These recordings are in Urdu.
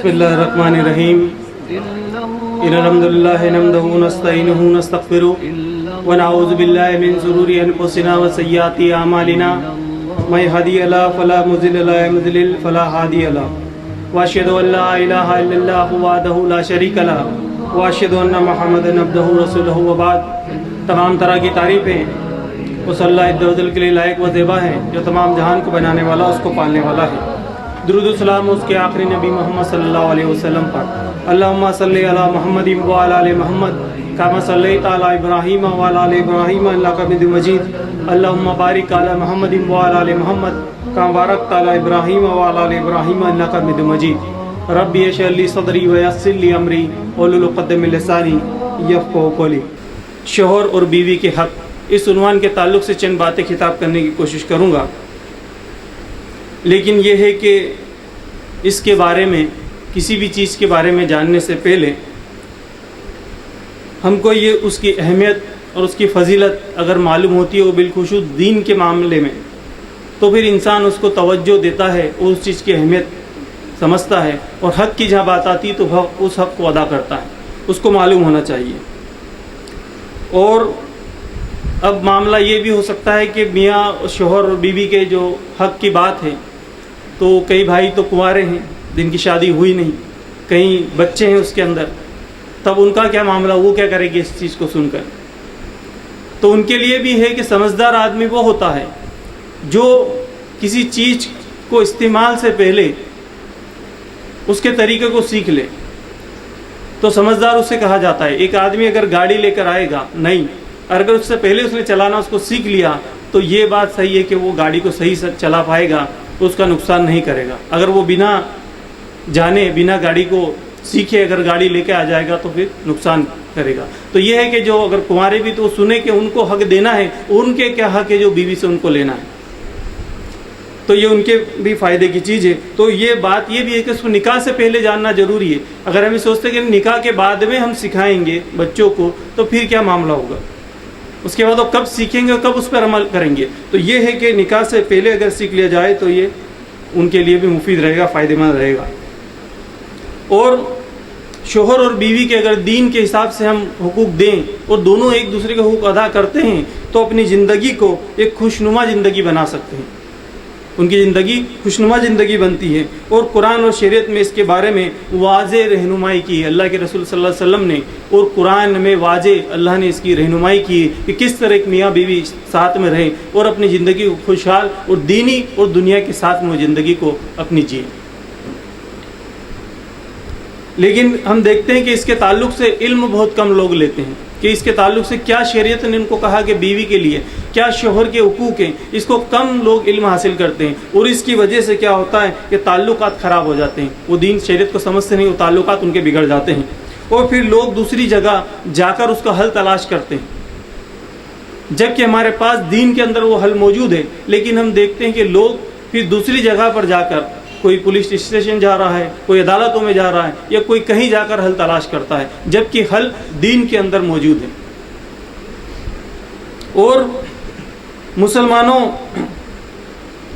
بسم اللہ الرحمن الرحیم ان الحمد للہ نحمده ونستعینه ونستغفره ونعوذ باللہ من شرور انفسنا وسیئات اعمالنا من يهده الله فلا مضل له ومن يضلل فلا هادي له واشهد ان لا الہ الا اللہ وحدہ لا شریک له واشهد ان محمدا عبدہ ورسولہ وبعد۔ تمام طرح کی تعریفیں اس اللہ عزوجل کے لیے لائق و زیبا ہیں جو تمام جہان کو بنانے والا، اس کو پالنے والا ہے۔ درود و سلام اس کے آخری نبی محمد صلی اللہ علیہ وسلم پر۔ اللہم صلی علی محمد وعلی آل محمد کما صلیت علی ابراہیم وعلی آل ابراہیم انک حمید مجید۔ اللہم بارک علی محمد وعلی آل محمد کما بارکت علی ابراہیم وعلی آل ابراہیم انک حمید مجید۔ ربی اشرح لی صدری ویسر لی امری واحلل عقدۃ من لسانی یفقہوا قولی۔ شوہر اور بیوی کے حق، اس عنوان کے تعلق سے چند باتیں خطاب کرنے کی کوشش کروں گا، لیکن یہ ہے کہ اس کے بارے میں، کسی بھی چیز کے بارے میں جاننے سے پہلے ہم کو یہ اس کی اہمیت اور اس کی فضیلت اگر معلوم ہوتی ہے وہ بالخصوص دین کے معاملے میں، تو پھر انسان اس کو توجہ دیتا ہے اور اس چیز کی اہمیت سمجھتا ہے، اور حق کی جہاں بات آتی تو اس حق کو ادا کرتا ہے، اس کو معلوم ہونا چاہیے۔ اور اب معاملہ یہ بھی ہو سکتا ہے کہ میاں شوہر اور بیوی کے جو حق کی بات ہے، تو کئی بھائی تو کنوارے ہیں، جن کی شادی ہوئی نہیں، کئی بچے ہیں اس کے اندر، تب ان کا کیا معاملہ، وہ کیا کرے گی اس چیز کو سن کر؟ تو ان کے لیے بھی ہے کہ سمجھدار آدمی وہ ہوتا ہے جو کسی چیز کو استعمال سے پہلے اس کے طریقے کو سیکھ لے، تو سمجھدار اسے کہا جاتا ہے۔ ایک آدمی اگر گاڑی لے کر آئے گا نہیں، اگر اس سے پہلے اس نے چلانا اس کو سیکھ لیا، تو یہ بات صحیح ہے کہ وہ گاڑی کو صحیح سے چلا پائے گا، تو اس کا نقصان نہیں کرے گا۔ اگر وہ بنا جانے، بنا گاڑی کو سیکھے اگر گاڑی لے کے آ جائے گا تو پھر نقصان کرے گا۔ تو یہ ہے کہ جو اگر کنوارے بھی تو سنے کہ ان کو حق دینا ہے، ان کے کیا حق ہے جو بیوی سے ان کو لینا ہے، تو یہ ان کے بھی فائدے کی چیز ہے۔ تو یہ بات یہ بھی ہے کہ اس کو نکاح سے پہلے جاننا ضروری ہے۔ اگر ہم یہ سوچتے کہ نکاح کے بعد میں ہم سکھائیں گے بچوں کو، تو پھر کیا معاملہ ہوگا؟ اس کے بعد وہ کب سیکھیں گے اور کب اس پر عمل کریں گے؟ تو یہ ہے کہ نکاح سے پہلے اگر سیکھ لیا جائے تو یہ ان کے لیے بھی مفید رہے گا، فائدہ مند رہے گا۔ اور شوہر اور بیوی کے اگر دین کے حساب سے ہم حقوق دیں اور دونوں ایک دوسرے کے حقوق ادا کرتے ہیں، تو اپنی زندگی کو ایک خوشنما زندگی بنا سکتے ہیں، ان کی زندگی خوشنما زندگی بنتی ہے۔ اور قرآن اور شریعت میں اس کے بارے میں واضح رہنمائی کی ہے، اللہ کے رسول صلی اللہ علیہ وسلم نے، اور قرآن میں واضح اللہ نے اس کی رہنمائی کی ہے کہ کس طرح ایک میاں بیوی ساتھ میں رہیں اور اپنی زندگی کو خوشحال اور دینی اور دنیا کے ساتھ میں زندگی کو اپنی جئیں۔ لیکن ہم دیکھتے ہیں کہ اس کے تعلق سے علم بہت کم لوگ لیتے ہیں کہ اس کے تعلق سے کیا شریعت نے ان کو کہا کہ بیوی کے لیے کیا شوہر کے حقوق ہیں، اس کو کم لوگ علم حاصل کرتے ہیں، اور اس کی وجہ سے کیا ہوتا ہے کہ تعلقات خراب ہو جاتے ہیں، وہ دین شریعت کو سمجھتے نہیں، وہ تعلقات ان کے بگڑ جاتے ہیں، اور پھر لوگ دوسری جگہ جا کر اس کا حل تلاش کرتے ہیں، جبکہ ہمارے پاس دین کے اندر وہ حل موجود ہے۔ لیکن ہم دیکھتے ہیں کہ لوگ پھر دوسری جگہ پر جا کر، کوئی پولیس اسٹیشن جا رہا ہے، کوئی عدالتوں میں جا رہا ہے، یا کوئی کہیں جا کر حل تلاش کرتا ہے، جبکہ حل دین کے اندر موجود ہے۔ اور مسلمانوں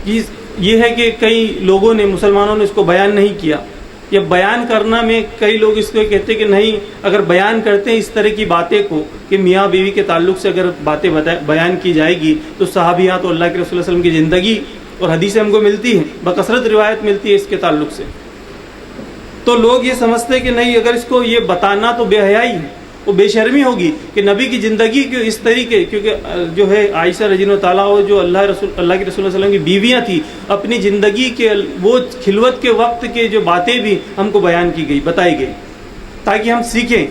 کی یہ ہے کہ کئی لوگوں نے، مسلمانوں نے اس کو بیان نہیں کیا، یا بیان کرنا میں کئی لوگ اس کو کہتے کہ نہیں، اگر بیان کرتے ہیں اس طرح کی باتیں کو کہ میاں بیوی کے تعلق سے اگر باتیں بیان کی جائے گی تو صحابیات اور اللہ کے رسول صلی اللہ علیہ وسلم کی زندگی اور حدیثیں ہم کو ملتی ہیں، بکثرت روایت ملتی ہے اس کے تعلق سے، تو لوگ یہ سمجھتے ہیں کہ نہیں، اگر اس کو یہ بتانا تو بے حیائی ہے، وہ بے شرمی ہوگی کہ نبی کی زندگی کے اس طریقے، کیونکہ جو ہے عائشہ رضی اللہ تعالیٰ جو اللہ کے رسول صلی اللہ علیہ وسلم کی بیویاں تھیں، اپنی زندگی کے وہ خلوت کے وقت کے جو باتیں بھی ہم کو بیان کی گئی، بتائی گئی، تاکہ ہم سیکھیں،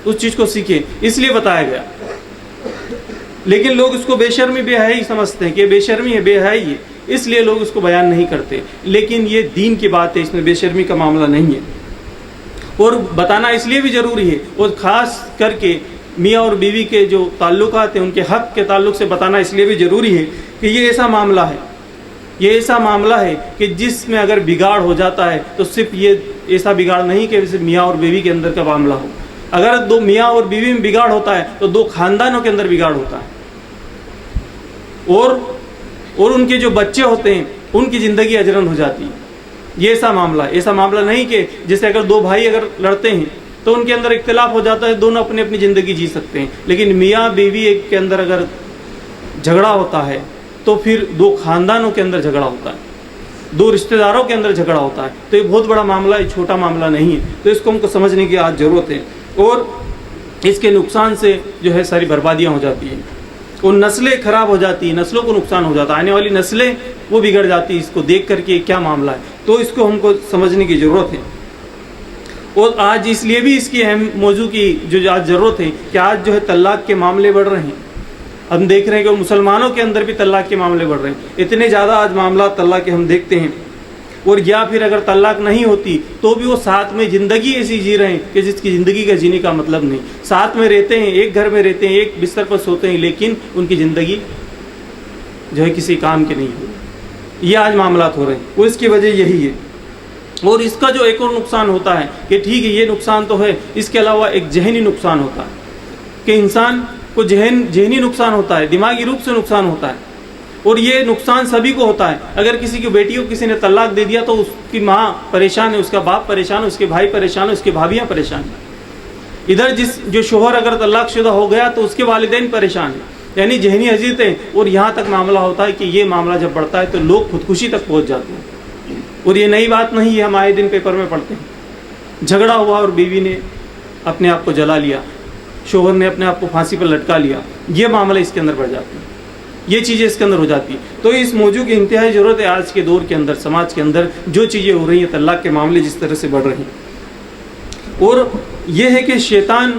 اس چیز کو سیکھیں، اس لیے بتایا گیا۔ لیکن لوگ اس کو بے شرمی، بے حیائی سمجھتے ہیں کہ بے شرمی ہے، بے حیائی ہے، اس لیے لوگ اس کو بیان نہیں کرتے۔ لیکن یہ دین کی بات ہے، اس میں بے شرمی کا معاملہ نہیں ہے، اور بتانا اس لیے بھی ضروری ہے، اور خاص کر کے میاں اور بیوی کے جو تعلقات ہیں ان کے حق کے تعلق سے بتانا اس لیے بھی ضروری ہے کہ یہ ایسا معاملہ ہے، یہ ایسا معاملہ ہے کہ جس میں اگر بگاڑ ہو جاتا ہے تو صرف یہ ایسا بگاڑ نہیں کہ صرف میاں اور بیوی کے اندر کا معاملہ ہو، اگر دو میاں اور بیوی میں بگاڑ ہوتا ہے تو دو خاندانوں کے اندر بگاڑ ہوتا ہے، اور ان کے جو بچے ہوتے ہیں ان کی زندگی اجرن ہو جاتی ہے۔ یہ ایسا معاملہ نہیں کہ جیسے اگر دو بھائی اگر لڑتے ہیں تو ان کے اندر اختلاف ہو جاتا ہے, دونوں اپنی اپنی زندگی جی سکتے ہیں, لیکن میاں بیوی ایک کے اندر اگر جھگڑا ہوتا ہے تو پھر دو خاندانوں کے اندر جھگڑا ہوتا ہے, دو رشتہ داروں کے اندر جھگڑا ہوتا ہے. تو یہ بہت بڑا معاملہ ہے, چھوٹا معاملہ نہیں ہے. تو اس کو ہم کو سمجھنے کی آج ضرورت ہے. اور اس کے نقصان سے جو ہے ساری بربادیاں ہو جاتی ہیں, اور نسلیں خراب ہو جاتی ہیں, نسلوں کو نقصان ہو جاتا ہے, آنے والی نسلیں وہ بگڑ جاتی ہیں اس کو دیکھ کر کے کیا معاملہ ہے. تو اس کو ہم کو سمجھنے کی ضرورت ہے. اور آج اس لیے بھی اس کی اہم موضوع کی جو آج ضرورت ہے کہ آج جو ہے طلاق کے معاملے بڑھ رہے ہیں. ہم دیکھ رہے ہیں کہ مسلمانوں کے اندر بھی طلاق کے معاملے بڑھ رہے ہیں. اتنے زیادہ آج معاملات طلاق کے ہم دیکھتے ہیں. اور یا پھر اگر طلاق نہیں ہوتی تو بھی وہ ساتھ میں زندگی ایسی جی رہے ہیں کہ جس کی زندگی کا جینے کا مطلب نہیں. ساتھ میں رہتے ہیں, ایک گھر میں رہتے ہیں, ایک بستر پر سوتے ہیں, لیکن ان کی زندگی جو ہے کسی کام کی نہیں ہو. یہ آج معاملات ہو رہے ہیں. وہ اس کی وجہ یہی ہے. اور اس کا جو ایک اور نقصان ہوتا ہے کہ ٹھیک ہے یہ نقصان تو ہے, اس کے علاوہ ایک ذہنی نقصان ہوتا ہے کہ انسان کو ذہنی نقصان ہوتا ہے, دماغی روپ سے نقصان ہوتا ہے. اور یہ نقصان سبھی کو ہوتا ہے. اگر کسی کی بیٹی کو کسی نے طلاق دے دیا تو اس کی ماں پریشان ہے, اس کا باپ پریشان ہے, اس کے بھائی پریشان ہے, اس کی بھابیاں پریشان ہیں. ادھر جو شوہر اگر طلاق شدہ ہو گیا تو اس کے والدین پریشان ہیں, یعنی ذہنی اذیتیں. اور یہاں تک معاملہ ہوتا ہے کہ یہ معاملہ جب بڑھتا ہے تو لوگ خودکشی تک پہنچ جاتے ہیں. اور یہ نئی بات نہیں ہے, ہم آئے دن پیپر میں پڑھتے ہیں. جھگڑا ہوا اور بیوی نے اپنے آپ کو جلا لیا, شوہر نے اپنے آپ کو پھانسی پر لٹکا لیا. یہ معاملہ اس کے اندر بڑھ جاتے ہیں, یہ چیزیں اس کے اندر ہو جاتی ہیں. تو اس موضوع کی انتہائی ضرورت ہے آج کے دور کے اندر, سماج کے اندر جو چیزیں ہو رہی ہیں, طلاق کے معاملے جس طرح سے بڑھ رہے ہیں. اور یہ ہے کہ شیطان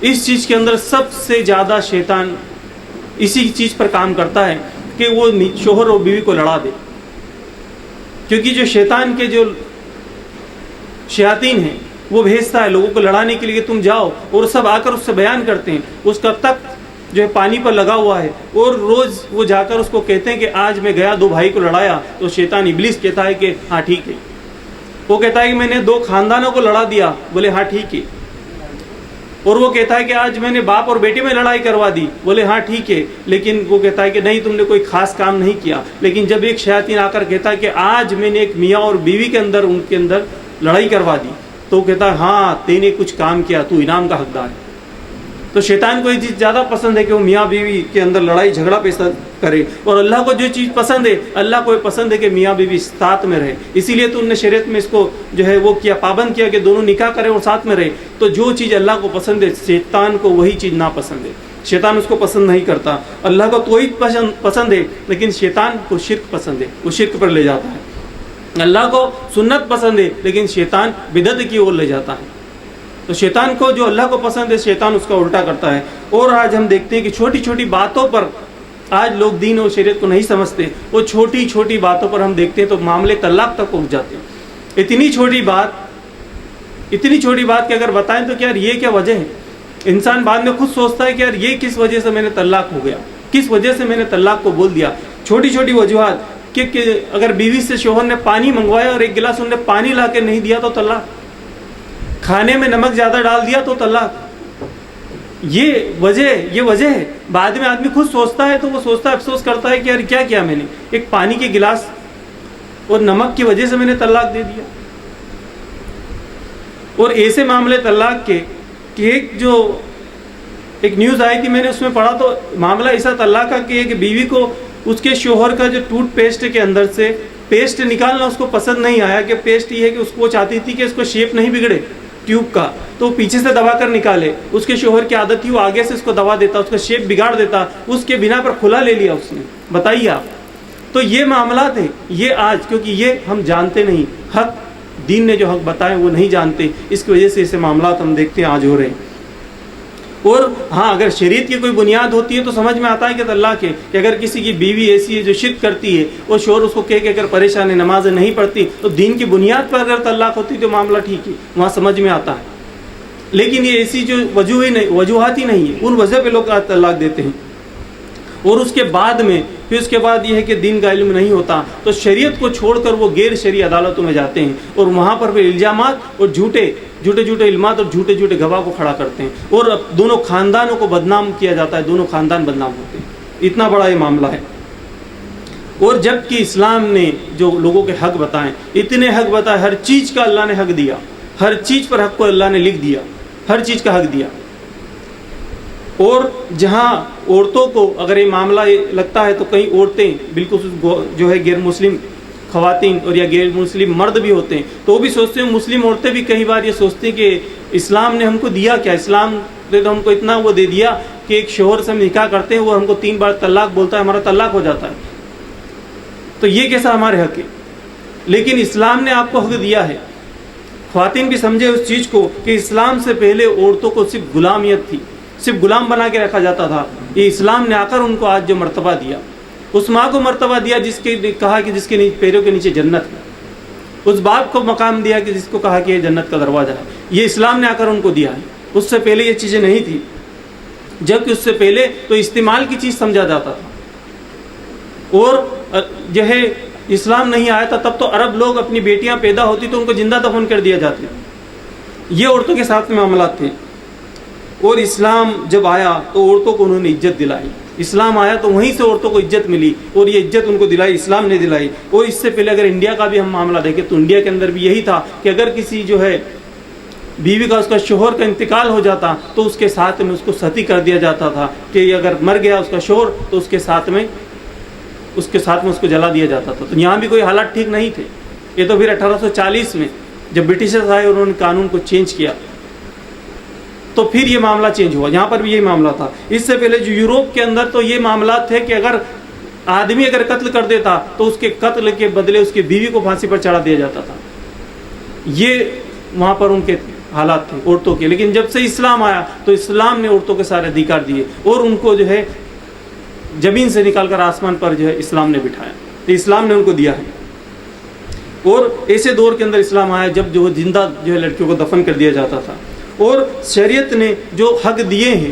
اس چیز کے اندر سب سے زیادہ شیطان اسی چیز پر کام کرتا ہے کہ وہ شوہر اور بیوی کو لڑا دے. کیونکہ جو شیطان کے جو شیاطین ہیں وہ بھیجتا ہے لوگوں کو لڑانے کے لیے, تم جاؤ, اور سب آ کر اس سے بیان کرتے ہیں. اس کا تخت جو ہے پانی پر لگا ہوا ہے, اور روز وہ جا کر اس کو کہتے ہیں کہ آج میں گیا 2 بھائی کو لڑایا. تو شیطان ابلیس کہتا ہے کہ ہاں ٹھیک ہے. وہ کہتا ہے کہ میں نے 2 خاندانوں کو لڑا دیا. بولے ہاں ٹھیک ہے. اور وہ کہتا ہے کہ آج میں نے باپ اور بیٹے میں لڑائی کروا دی. بولے ہاں ٹھیک ہے. لیکن وہ کہتا ہے کہ نہیں, تم نے کوئی خاص کام نہیں کیا. لیکن جب ایک شیاطین آ کر کہتا ہے کہ آج میں نے ایک میاں اور بیوی کے اندر ان کے اندر لڑائی کروا دی, تو کہتا ہے ہاں تے نے کچھ کام کیا, تو انعام کا حقدار ہے. تو شیطان کو یہ چیز زیادہ پسند ہے کہ وہ میاں بیوی کے اندر لڑائی جھگڑا پیدا کرے. اور اللہ کو جو چیز پسند ہے, اللہ کو یہ پسند ہے کہ میاں بیوی ساتھ میں رہے. اسی لیے تو ان نے شریعت میں اس کو جو ہے وہ کیا, پابند کیا کہ دونوں نکاح کریں اور ساتھ میں رہے. تو جو چیز اللہ کو پسند ہے شیطان کو وہی چیز ناپسند ہے. شیطان اس کو پسند نہیں کرتا. اللہ کو تو وہی پسند ہے, لیکن شیطان کو شرک پسند ہے, وہ شرک پر لے جاتا ہے. اللہ کو سنت پسند ہے, لیکن شیطان بدعت کی اور لے جاتا ہے. تو شیطان کو جو اللہ کو پسند ہے شیطان اس کا الٹا کرتا ہے. اور آج ہم دیکھتے ہیں کہ چھوٹی چھوٹی باتوں پر آج لوگ دین اور شریعت کو نہیں سمجھتے. وہ چھوٹی چھوٹی باتوں پر ہم دیکھتے ہیں تو معاملے طلاق تک پہنچ جاتے ہیں. اتنی چھوٹی بات کہ اگر بتائیں تو کہ یار یہ کیا وجہ ہے, انسان بعد میں خود سوچتا ہے کہ یار یہ کس وجہ سے میں نے طلاق ہو گیا, کس وجہ سے میں نے طلاق کو بول دیا. چھوٹی چھوٹی وجوہات کہ اگر بیوی سے شوہر نے پانی منگوایا اور 1 گلاس انہوں نے پانی لا کے نہیں دیا تو طلاق, کھانے میں نمک زیادہ ڈال دیا تو طلاق. یہ وجہ ہے. بعد میں آدمی خود سوچتا ہے تو وہ سوچتا ہے, افسوس کرتا ہے کہ یار کیا کیا میں نے, ایک پانی کے گلاس اور نمک کی وجہ سے میں نے طلاق دے دیا. اور ایسے معاملے طلاق کے کہ ایک نیوز آئی تھی, میں نے اس میں پڑھا تو معاملہ ایسا طلاق کا کہ ایک بیوی کو اس کے شوہر کا جو ٹوتھ پیسٹ کے اندر سے پیسٹ نکالنا اس کو پسند نہیں آیا. کہ پیسٹ یہ ہے کہ اس کو چاہتی تھی کہ اس کو شیپ نہیں بگڑے ٹیوب کا, تو پیچھے سے دبا کر نکالے. اس کے شوہر کی عادت تھی وہ آگے سے اس کو دبا دیتا, اس کا شیپ بگاڑ دیتا. اس کے بنا پر کھلا لے لیا اس نے. بتائیے آپ. تو یہ معاملات ہیں یہ آج, کیونکہ یہ ہم جانتے نہیں, حق دین نے جو حق بتائے وہ نہیں جانتے, اس کی وجہ سے ایسے معاملات ہم دیکھتے ہیں آج ہو رہے ہیں. اور ہاں اگر شریعت کی کوئی بنیاد ہوتی ہے تو سمجھ میں آتا ہے کہ اللہ کے کہ اگر کسی کی بیوی ایسی ہے جو شرک کرتی ہے اور شوہر اس کو کہہ کے اگر پریشان ہے, نمازیں نہیں پڑھتی, تو دین کی بنیاد پر اگر طلاق ہوتی تو معاملہ ٹھیک ہے, وہاں سمجھ میں آتا ہے. لیکن یہ ایسی جو وجوہات ہی نہیں ہے, ان وجہ پہ لوگ طلاق دیتے ہیں. اور اس کے بعد یہ ہے کہ دین کا علم نہیں ہوتا تو شریعت کو چھوڑ کر وہ غیر شرعی عدالتوں میں جاتے ہیں, اور وہاں پر بھی الزامات اور جھوٹے علمات اور جھوٹے گواہ کو کھڑا کرتے ہیں, اور دونوں خاندانوں کو بدنام کیا جاتا ہے, دونوں خاندان بدنام ہوتے ہیں. اتنا بڑا یہ معاملہ ہے. اور جب کہ اسلام نے جو لوگوں کے حق بتائیں، اتنے حق بتائے، ہر چیز کا اللہ نے حق دیا، ہر چیز پر حق کو اللہ نے لکھ دیا، ہر چیز کا حق دیا. اور جہاں عورتوں کو اگر یہ معاملہ لگتا ہے تو کئی عورتیں بالکل جو ہے غیر مسلم خواتین اور یا غیر مسلم مرد بھی ہوتے ہیں تو وہ بھی سوچتے ہیں، مسلم عورتیں بھی کئی بار یہ سوچتی ہیں کہ اسلام نے ہم کو دیا کیا، اسلام نے تو ہم کو اتنا وہ دے دیا کہ ایک شوہر سے ہم نکاح کرتے ہیں وہ ہم کو 3 بار طلاق بولتا ہے، ہمارا طلاق ہو جاتا ہے، تو یہ کیسا ہمارے حق ہے. لیکن اسلام نے آپ کو حق دیا ہے. خواتین بھی سمجھے اس چیز کو کہ اسلام سے پہلے عورتوں کو صرف غلامیت تھی، صرف غلام بنا کے رکھا جاتا تھا. یہ اسلام نے آ کر ان کو آج جو مرتبہ دیا، اس ماں کو مرتبہ دیا جس کے کہا کہ جس کے پیروں کے نیچے جنت ہے، اس باپ کو مقام دیا کہ جس کو کہا کہ یہ جنت کا دروازہ ہے. یہ اسلام نے آ کر ان کو دیا ہے. اس سے پہلے یہ چیزیں نہیں تھی، جبکہ اس سے پہلے تو استعمال کی چیز سمجھا جاتا تھا. اور جو ہے اسلام نہیں آیا تھا تب تو عرب لوگ اپنی بیٹیاں پیدا ہوتی تو ان کو زندہ دفن کر دیا جاتے. یہ عورتوں کے ساتھ میں معاملات تھے. اور اسلام جب آیا تو عورتوں کو انہوں نے عزت دلائی. اسلام آیا تو وہیں سے عورتوں کو عزت ملی اور یہ عزت ان کو دلائی، اسلام نے دلائی. اور اس سے پہلے اگر انڈیا کا بھی ہم معاملہ دیکھیں تو انڈیا کے اندر بھی یہی تھا کہ اگر کسی جو ہے بیوی کا، اس کا شوہر کا انتقال ہو جاتا تو اس کے ساتھ میں اس کو ستی کر دیا جاتا تھا کہ اگر مر گیا اس کا شوہر تو اس کے ساتھ میں اس کو جلا دیا جاتا تھا. تو یہاں بھی کوئی حالات ٹھیک نہیں تھے. یہ تو پھر 1840 میں جب برٹشرز آئے اور انہوں نے قانون کو چینج کیا تو پھر یہ معاملہ چینج ہوا. یہاں پر بھی یہی معاملہ تھا. اس سے پہلے جو یوروپ کے اندر تو یہ معاملات تھے کہ اگر آدمی اگر قتل کر دیتا تو اس کے قتل کے بدلے اس کی بیوی کو پھانسی پر چڑھا دیا جاتا تھا. یہ وہاں پر ان کے حالات تھے عورتوں کے. لیکن جب سے اسلام آیا تو اسلام نے عورتوں کے سارے ادھیکار دیے اور ان کو جو ہے زمین سے نکال کر آسمان پر جو ہے اسلام نے بٹھایا. تو اسلام نے ان کو دیا ہے. اور ایسے دور کے اندر اسلام آیا جب جو زندہ جو ہے لڑکیوں کو دفن کر دیا جاتا تھا. اور شریعت نے جو حق دیے ہیں،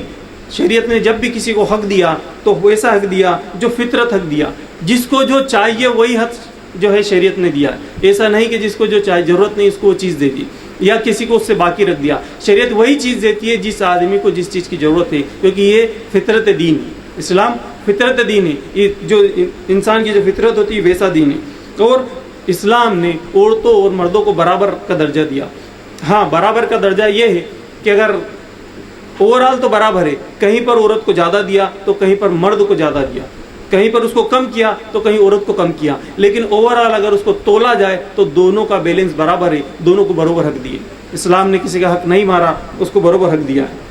شریعت نے جب بھی کسی کو حق دیا تو ویسا حق دیا جو فطرت حق دیا. جس کو جو چاہیے وہی حق جو ہے شریعت نے دیا. ایسا نہیں کہ جس کو جو چاہیے ضرورت نہیں اس کو وہ چیز دے دی یا کسی کو اس سے باقی رکھ دیا. شریعت وہی چیز دیتی ہے جس آدمی کو جس چیز کی ضرورت ہے، کیونکہ یہ فطرت دین ہے. اسلام فطرت دین ہے. یہ جو انسان کی جو فطرت ہوتی ہے ویسا دین ہے. اور اسلام نے عورتوں اور مردوں کو برابر کا درجہ دیا. ہاں، برابر کا درجہ یہ ہے کہ اگر اوورال تو برابر ہے، کہیں پر عورت کو زیادہ دیا تو کہیں پر مرد کو زیادہ دیا، کہیں پر اس کو کم کیا تو کہیں عورت کو کم کیا. لیکن اوورال اگر اس کو تولا جائے تو دونوں کا بیلنس برابر ہے، دونوں کو برابر حق دیے. اسلام نے کسی کا حق نہیں مارا، اس کو برابر حق دیا ہے.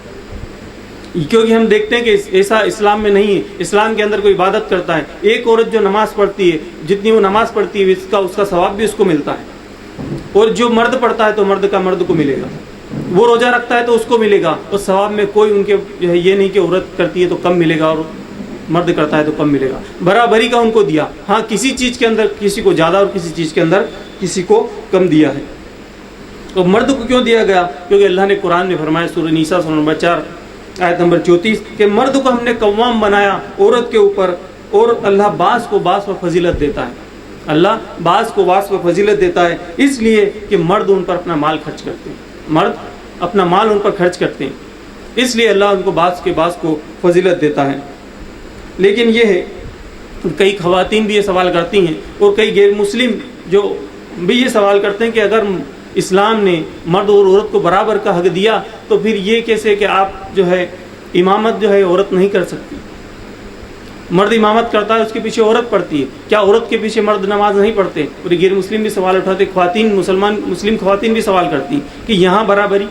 کیونکہ ہم دیکھتے ہیں کہ ایسا اسلام میں نہیں ہے. اسلام کے اندر کوئی عبادت کرتا ہے، ایک عورت جو نماز پڑھتی ہے جتنی وہ نماز پڑھتی ہے اس کا ثواب بھی اس کو ملتا ہے. اور جو مرد پڑھتا ہے تو مرد کا مرد کو ملے گا. وہ روزہ رکھتا ہے تو اس کو ملے گا. اور ثواب میں کوئی ان کے جو ہے یہ نہیں کہ عورت کرتی ہے تو کم ملے گا اور مرد کرتا ہے تو کم ملے گا. برابری کا ان کو دیا. ہاں، کسی چیز کے اندر کسی کو زیادہ اور کسی چیز کے اندر کسی کو کم دیا ہے. تو مرد کو کیوں دیا گیا؟ کیونکہ اللہ نے قرآن میں فرمایا سورہ نساء سورہ نمبر 4 آیت نمبر 34 کہ مرد کو ہم نے قوام بنایا عورت کے اوپر. اور اللہ بعض کو بعض پر فضیلت دیتا ہے. اللہ بعض کو بعض پر فضیلت دیتا ہے اس لیے کہ مرد ان پر اپنا مال خرچ کرتے ہیں. مرد اپنا مال ان پر خرچ کرتے ہیں، اس لیے اللہ ان کو بعض کے بعض کو فضیلت دیتا ہے. لیکن یہ ہے کئی خواتین بھی یہ سوال کرتی ہیں اور کئی غیر مسلم جو بھی یہ سوال کرتے ہیں کہ اگر اسلام نے مرد اور عورت کو برابر کا حق دیا تو پھر یہ کیسے کہ آپ جو ہے امامت جو ہے عورت نہیں کر سکتی. مرد امامت کرتا ہے، اس کے پیچھے عورت پڑھتی ہے. کیا عورت کے پیچھے مرد نماز نہیں پڑھتے؟ اور غیر مسلم بھی سوال اٹھاتے، خواتین مسلم خواتین بھی سوال کرتی کہ یہاں برابری.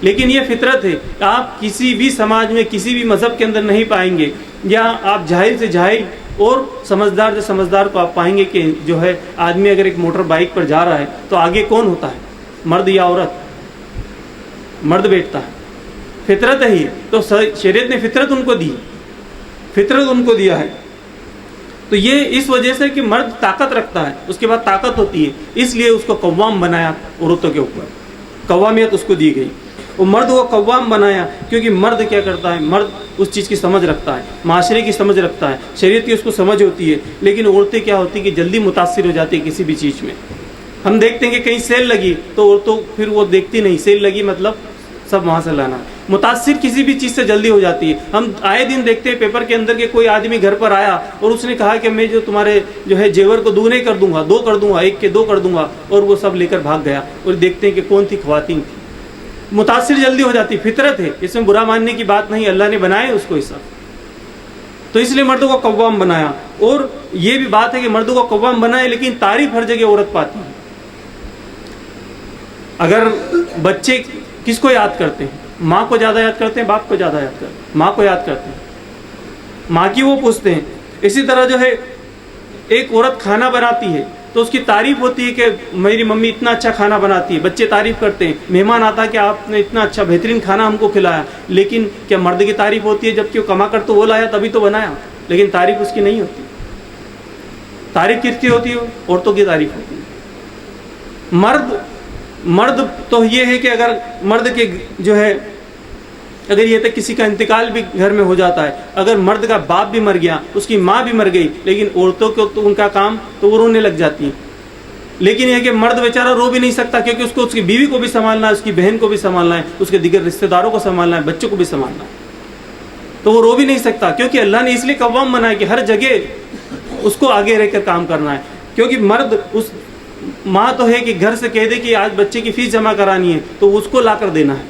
لیکن یہ فطرت ہے. آپ کسی بھی سماج میں کسی بھی مذہب کے اندر نہیں پائیں گے، یا آپ جاہل سے جاہل اور سمجھدار سے سمجھدار کو آپ پائیں گے کہ جو ہے آدمی اگر ایک موٹر بائک پر جا رہا ہے تو آگے کون ہوتا ہے، مرد یا عورت؟ مرد بیٹھتا ہے. فطرت ہے. تو شریعت نے فطرت ان کو دی، فطرت ان کو دیا ہے. تو یہ اس وجہ سے کہ مرد طاقت رکھتا ہے، اس کے بعد طاقت ہوتی ہے، اس لیے اس کو قوام بنایا عورتوں کے اوپر. قوامیت اس کو دی گئی. اور مرد کو قوام بنایا کیونکہ مرد کیا کرتا ہے، مرد اس چیز کی سمجھ رکھتا ہے، معاشرے کی سمجھ رکھتا ہے، شریعت کی اس کو سمجھ ہوتی ہے. لیکن عورتیں کیا ہوتی ہیں کہ جلدی متاثر ہو جاتی ہیں کسی بھی چیز میں. ہم دیکھتے ہیں کہ کہیں سیل لگی تو عورتوں پھر وہ دیکھتی نہیں، سیل لگی مطلب سب وہاں سے لانا. متاثر کسی بھی چیز سے جلدی ہو جاتی ہے. ہم آئے دن دیکھتے ہیں پیپر کے اندر کہ کوئی آدمی گھر پر آیا اور اس نے کہا کہ میں جو تمہارے جو ہے زیور کو دوگنے کر دوں گا, 2 کر دوں گا, 1 کے 2 کر دوں گا, اور وہ سب لے کر بھاگ گیا. اور دیکھتے ہیں کہ کون تھی؟ خواتین تھی. متاثر جلدی ہو جاتی, فطرت ہے, اس میں برا ماننے کی بات نہیں, اللہ نے بنایا اس کو ایسا. تو اس لیے مردوں کو قوام بنایا. اور یہ بھی بات ہے کہ مردوں کو قوام بنایا, لیکن تعریف ہر جگہ عورت پاتی ہے. اگر بچے کس کو یاد کرتے ہیں؟ ماں کو زیادہ یاد کرتے ہیں, باپ کو زیادہ یاد کرتے ہیں؟ ماں کو یاد کرتے ہیں, ماں کی وہ پوچھتے ہیں. اسی طرح جو ہے ایک عورت کھانا بناتی ہے تو اس کی تعریف ہوتی ہے کہ میری ممی اتنا اچھا کھانا بناتی ہے, بچے تعریف کرتے ہیں, مہمان آتا ہے کہ آپ نے اتنا اچھا بہترین کھانا ہم کو کھلایا. لیکن کیا مرد کی تعریف ہوتی ہے؟ جب کہ وہ کما کر تو وہ لایا تبھی تو بنایا, لیکن تعریف اس کی نہیں ہوتی. تعریف کس کی ہوتی ہے؟ عورتوں کی تعریف ہوتی ہے. مرد تو یہ ہے کہ اگر مرد کے جو ہے اگر یہ تک کسی کا انتقال بھی گھر میں ہو جاتا ہے, اگر مرد کا باپ بھی مر گیا, اس کی ماں بھی مر گئی, لیکن عورتوں کو تو ان کا کام تو وہ رونے لگ جاتی ہیں. لیکن یہ کہ مرد بیچارہ رو بھی نہیں سکتا, کیونکہ اس کو اس کی بیوی کو بھی سنبھالنا ہے, اس کی بہن کو بھی سنبھالنا ہے, اس کے دیگر رشتہ داروں کو سنبھالنا ہے, بچوں کو بھی سنبھالنا ہے. تو وہ رو بھی نہیں سکتا, کیونکہ اللہ نے اس لیے قوام بنایا کہ ہر جگہ اس کو آگے رہ کر کام کرنا ہے. کیونکہ مرد اس ماں تو ہے کہ گھر سے کہہ دے کہ آج بچے کی فیس جمع کرانی ہے تو اس کو لا کر دینا ہے.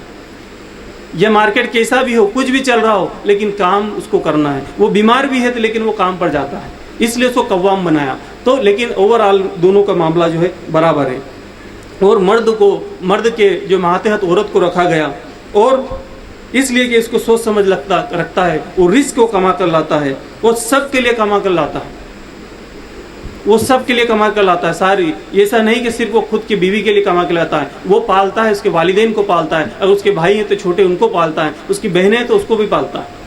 یہ مارکیٹ کیسا بھی ہو, کچھ بھی چل رہا ہو, لیکن کام اس کو کرنا ہے. وہ بیمار بھی ہے لیکن وہ کام پر جاتا ہے, اس لیے اس کو قوام بنایا. تو لیکن اوور آل دونوں کا معاملہ جو ہے برابر ہے. اور مرد کے جو ماتحت عورت کو رکھا گیا, اور اس لیے کہ اس کو سوچ سمجھ رکھتا ہے, وہ رزق کو کما کر لاتا ہے, وہ سب کے لیے کما کر لاتا ہے, وہ سب کے لیے کما کر لاتا ہے ساری. ایسا نہیں کہ صرف وہ خود کی بیوی کے لیے کما کے لاتا ہے, وہ پالتا ہے, اس کے والدین کو پالتا ہے, اگر اس کے بھائی ہیں تو چھوٹے ان کو پالتا ہے, اس کی بہنیں ہیں تو اس کو بھی پالتا ہے,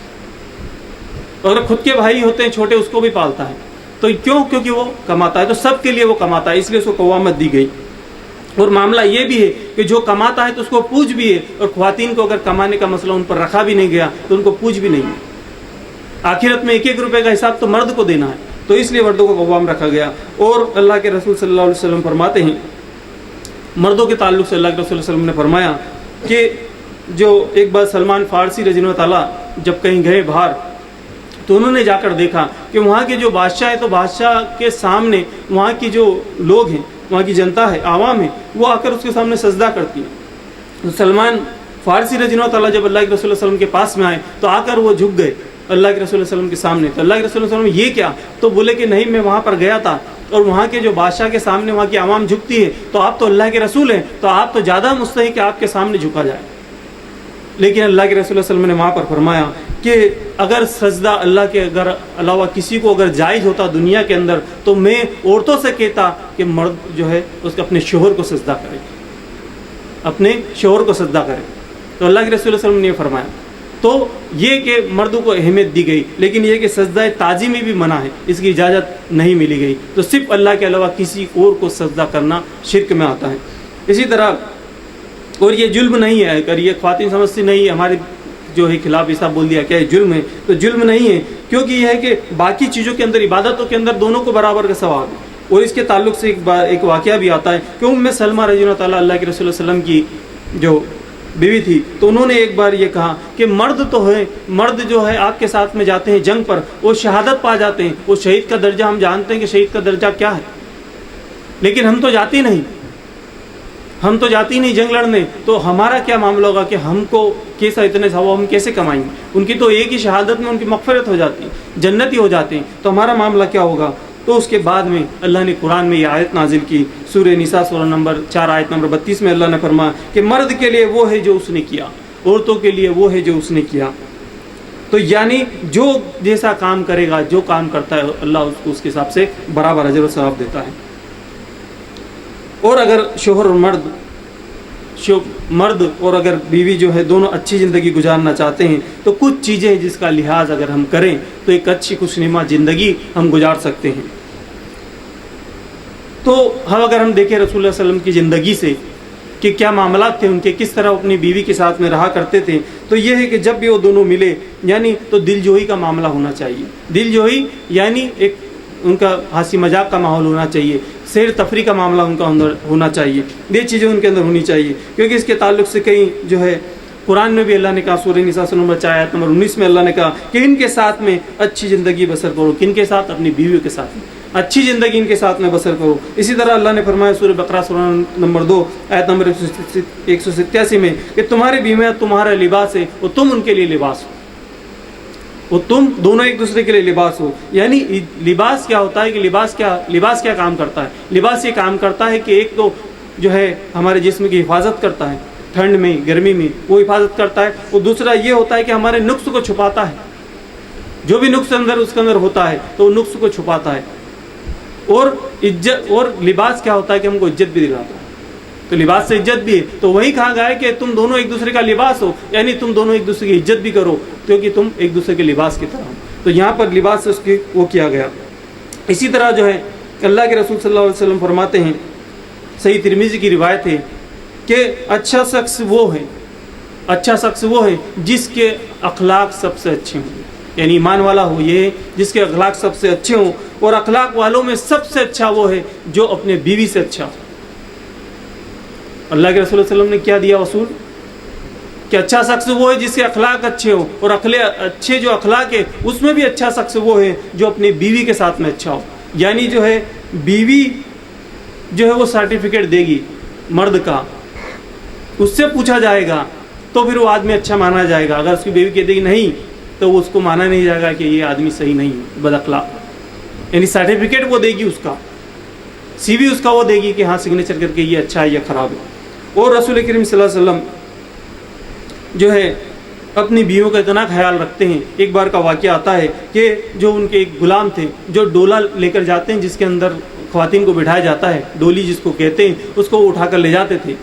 اگر خود کے بھائی ہوتے ہیں چھوٹے اس کو بھی پالتا ہے. تو کیوں؟ کیونکہ وہ کماتا ہے, تو سب کے لیے وہ کماتا ہے, اس لیے اس کو قوامت دی گئی. اور معاملہ یہ بھی ہے کہ جو کماتا ہے تو اس کو پوچھ بھی ہے, اور خواتین کو اگر کمانے کا مسئلہ ان پر رکھا بھی نہیں گیا تو ان کو پوچھ بھی نہیں ہے. آخرت میں 1-1 روپے کا حساب تو مرد کو دینا ہے, تو اس لیے مردوں کو قوام رکھا گیا. اور اللہ کے رسول صلی اللہ علیہ وسلم فرماتے ہیں, مردوں کے تعلق سے اللہ کے رسول صلی اللہ علیہ وسلم نے فرمایا کہ جو ایک بار سلمان فارسی رضی اللہ تعالیٰ جب کہیں گئے باہر, تو انہوں نے جا کر دیکھا کہ وہاں کے جو بادشاہ ہے, تو بادشاہ کے سامنے وہاں کی جو لوگ ہیں, وہاں کی جنتا ہے, عوام ہے, وہ آ کر اس کے سامنے سجدہ کرتی ہے. تو سلمان فارسی رضی اللہ تعالیٰ جب اللہ کے رسول صلی اللہ علیہ وسلم کے پاس میں آئے تو آ کر وہ جھک گئے اللہ کے رسول صلی اللہ علیہ وسلم کے سامنے. تو اللہ کے رسول صلی اللہ علیہ وسلم یہ کیا؟ تو بولے کہ نہیں, میں وہاں پر گیا تھا اور وہاں کے جو بادشاہ کے سامنے وہاں کی عوام جھکتی ہے, تو آپ تو اللہ کے رسول ہیں, تو آپ تو زیادہ مستحق کہ آپ کے سامنے جھکا جائے. لیکن اللہ کے رسول صلی اللہ علیہ وسلم نے وہاں پر فرمایا کہ اگر سجدہ اللہ کے علاوہ کسی کو اگر جائز ہوتا دنیا کے اندر, تو میں عورتوں سے کہتا کہ مرد جو ہے اس اپنے شوہر کو سجدہ کرے, اپنے شوہر کو سجدہ کرے. تو اللہ کے رسول صلی اللہ علیہ وسلم نے یہ فرمایا. تو یہ کہ مردوں کو اہمیت دی گئی, لیکن یہ کہ سجدہ تعظیمی بھی منع ہے, اس کی اجازت نہیں ملی گئی. تو صرف اللہ کے علاوہ کسی اور کو سجدہ کرنا شرک میں آتا ہے. اسی طرح اور یہ ظلم نہیں ہے, اگر یہ خواتین سمجھتی نہیں ہمارے جو ہے خلاف ایسا بول دیا کیا یہ ظلم ہے, تو ظلم نہیں ہے, کیونکہ یہ ہے کہ باقی چیزوں کے اندر, عبادتوں کے اندر دونوں کو برابر کا ثواب ہے. اور اس کے تعلق سے ایک واقعہ بھی آتا ہے کہ ام سلمہ رضی اللہ تعالیٰ اللہ کے رسول صلی اللہ علیہ وسلم کی جو بیوی تھی, تو انہوں نے ایک بار یہ کہا کہ مرد تو ہے, مرد جو ہے آپ کے ساتھ میں جاتے ہیں جنگ پر, وہ شہادت پا جاتے ہیں, وہ شہید کا درجہ ہم جانتے ہیں کہ شہید کا درجہ کیا ہے, لیکن ہم تو جاتے نہیں, ہم تو جاتی نہیں جنگ لڑنے, تو ہمارا کیا معاملہ ہوگا کہ ہم کو کیسا اتنے ثواب ہم کیسے کمائیں گے؟ ان کی تو ایک ہی شہادت میں ان کی مغفرت ہو جاتی, جنتی ہو جاتے ہیں, تو ہمارا معاملہ کیا ہوگا؟ تو اس کے بعد میں اللہ نے قرآن میں یہ آیت نازل کی, سورہ نساء سورہ نمبر 4 آیت نمبر 32 میں اللہ نے فرمایا کہ مرد کے لیے وہ ہے جو اس نے کیا, عورتوں کے لیے وہ ہے جو اس نے کیا. تو یعنی جو جیسا کام کرے گا, جو کام کرتا ہے اللہ اس کو اس کے حساب سے برابر اجر و ثواب دیتا ہے. اور اگر شوہر اور مرد اور اگر بیوی جو ہے دونوں اچھی زندگی گزارنا چاہتے ہیں, تو کچھ چیزیں ہیں جس کا لحاظ اگر ہم کریں تو ایک اچھی خوشنما زندگی ہم گزار سکتے ہیں. تو اگر ہم دیکھیں رسول اللہ صلی اللہ علیہ وسلم کی زندگی سے کہ کیا معاملات تھے ان کے, کس طرح اپنی بیوی کے ساتھ میں رہا کرتے تھے, تو یہ ہے کہ جب بھی وہ دونوں ملے یعنی تو دل جوئی کا معاملہ ہونا چاہیے. دل جوئی یعنی ایک ان کا ہنسی مذاق کا ماحول ہونا چاہیے, سیر تفریح کا معاملہ ان کا اندر ہونا چاہیے, یہ چیزیں ان کے اندر ہونی چاہیے. کیونکہ اس کے تعلق سے کئی جو ہے قرآن میں بھی اللہ نے کہا سورہ نساء نمبر 4 آیت نمبر 19 میں اللہ نے کہا کہ ان کے ساتھ میں اچھی زندگی بسر کرو. کن کے ساتھ؟ اپنی بیویوں کے ساتھ میں اچھی زندگی ان کے ساتھ میں بسر کرو. اسی طرح اللہ نے فرمایا سورہ بقرہ سورہ نمبر 2 آیت نمبر 187 میں کہ تمہاری بیویاں تمہارا لباس ہے اور تم ان کے لیے لباس ہو. اور تم دونوں ایک دوسرے کے لیے لباس ہو. یعنی لباس کیا ہوتا ہے کہ لباس کیا کام کرتا ہے؟ لباس یہ کام کرتا ہے کہ ایک تو جو ہے ہمارے جسم کی حفاظت کرتا ہے ٹھنڈ میں گرمی میں وہ حفاظت کرتا ہے. اور دوسرا یہ ہوتا ہے کہ ہمارے نقص کو چھپاتا ہے. جو بھی نقص اس کے اندر ہوتا ہے تو وہ نقص کو چھپاتا ہے. اور عزت اور لباس کیا ہوتا ہے کہ ہم کو عزت بھی دلاتا ہے. تو لباس سے عزت بھی ہے. تو وہی کہا گیا ہے کہ تم دونوں ایک دوسرے کا لباس ہو, یعنی تم دونوں ایک دوسرے کی عزت بھی کرو کیونکہ تم ایک دوسرے کے لباس کی طرح ہو. تو یہاں پر لباس سے اس کی وہ کیا گیا. اسی طرح جو ہے اللہ کے رسول صلی اللہ علیہ وسلم فرماتے ہیں, صحیح ترمذی کی روایت ہے کہ اچھا شخص وہ ہے جس کے اخلاق سب سے اچھے ہوں. یعنی ایمان والا ہو یہ جس کے اخلاق سب سے اچھے ہوں. اور اخلاق والوں میں سب سے اچھا وہ ہے جو اپنے بیوی سے اچھا ہو. اللہ کے رسول صلی اللہ علیہ وسلم نے کیا دیا اصول کہ اچھا شخص وہ ہے جس کے اخلاق اچھے ہو. اور اچھے جو اخلاق ہے اس میں بھی اچھا شخص وہ ہے جو اپنی بیوی کے ساتھ میں اچھا ہو. یعنی جو ہے بیوی جو ہے وہ سرٹیفکیٹ دے گی مرد کا, اس سے پوچھا جائے گا تو پھر وہ آدمی اچھا مانا جائے گا. اگر اس کی بیوی کہہ دے گی نہیں تو وہ اس کو مانا نہیں جائے گا کہ یہ آدمی صحیح نہیں ہے, بد اخلاق. یعنی سرٹیفکیٹ وہ دے گی, اس کا سی وی اس کا وہ دے گی کہ ہاں سگنیچر کر کے یہ اچھا ہے یا خراب ہے. اور رسول کریم صلی اللہ علیہ وسلم جو ہے اپنی بیویوں کا اتنا خیال رکھتے ہیں. ایک بار کا واقعہ آتا ہے کہ جو ان کے ایک غلام تھے جو ڈولا لے کر جاتے ہیں جس کے اندر خواتین کو بٹھایا جاتا ہے, ڈولی جس کو کہتے ہیں, اس کو اٹھا کر لے جاتے تھے.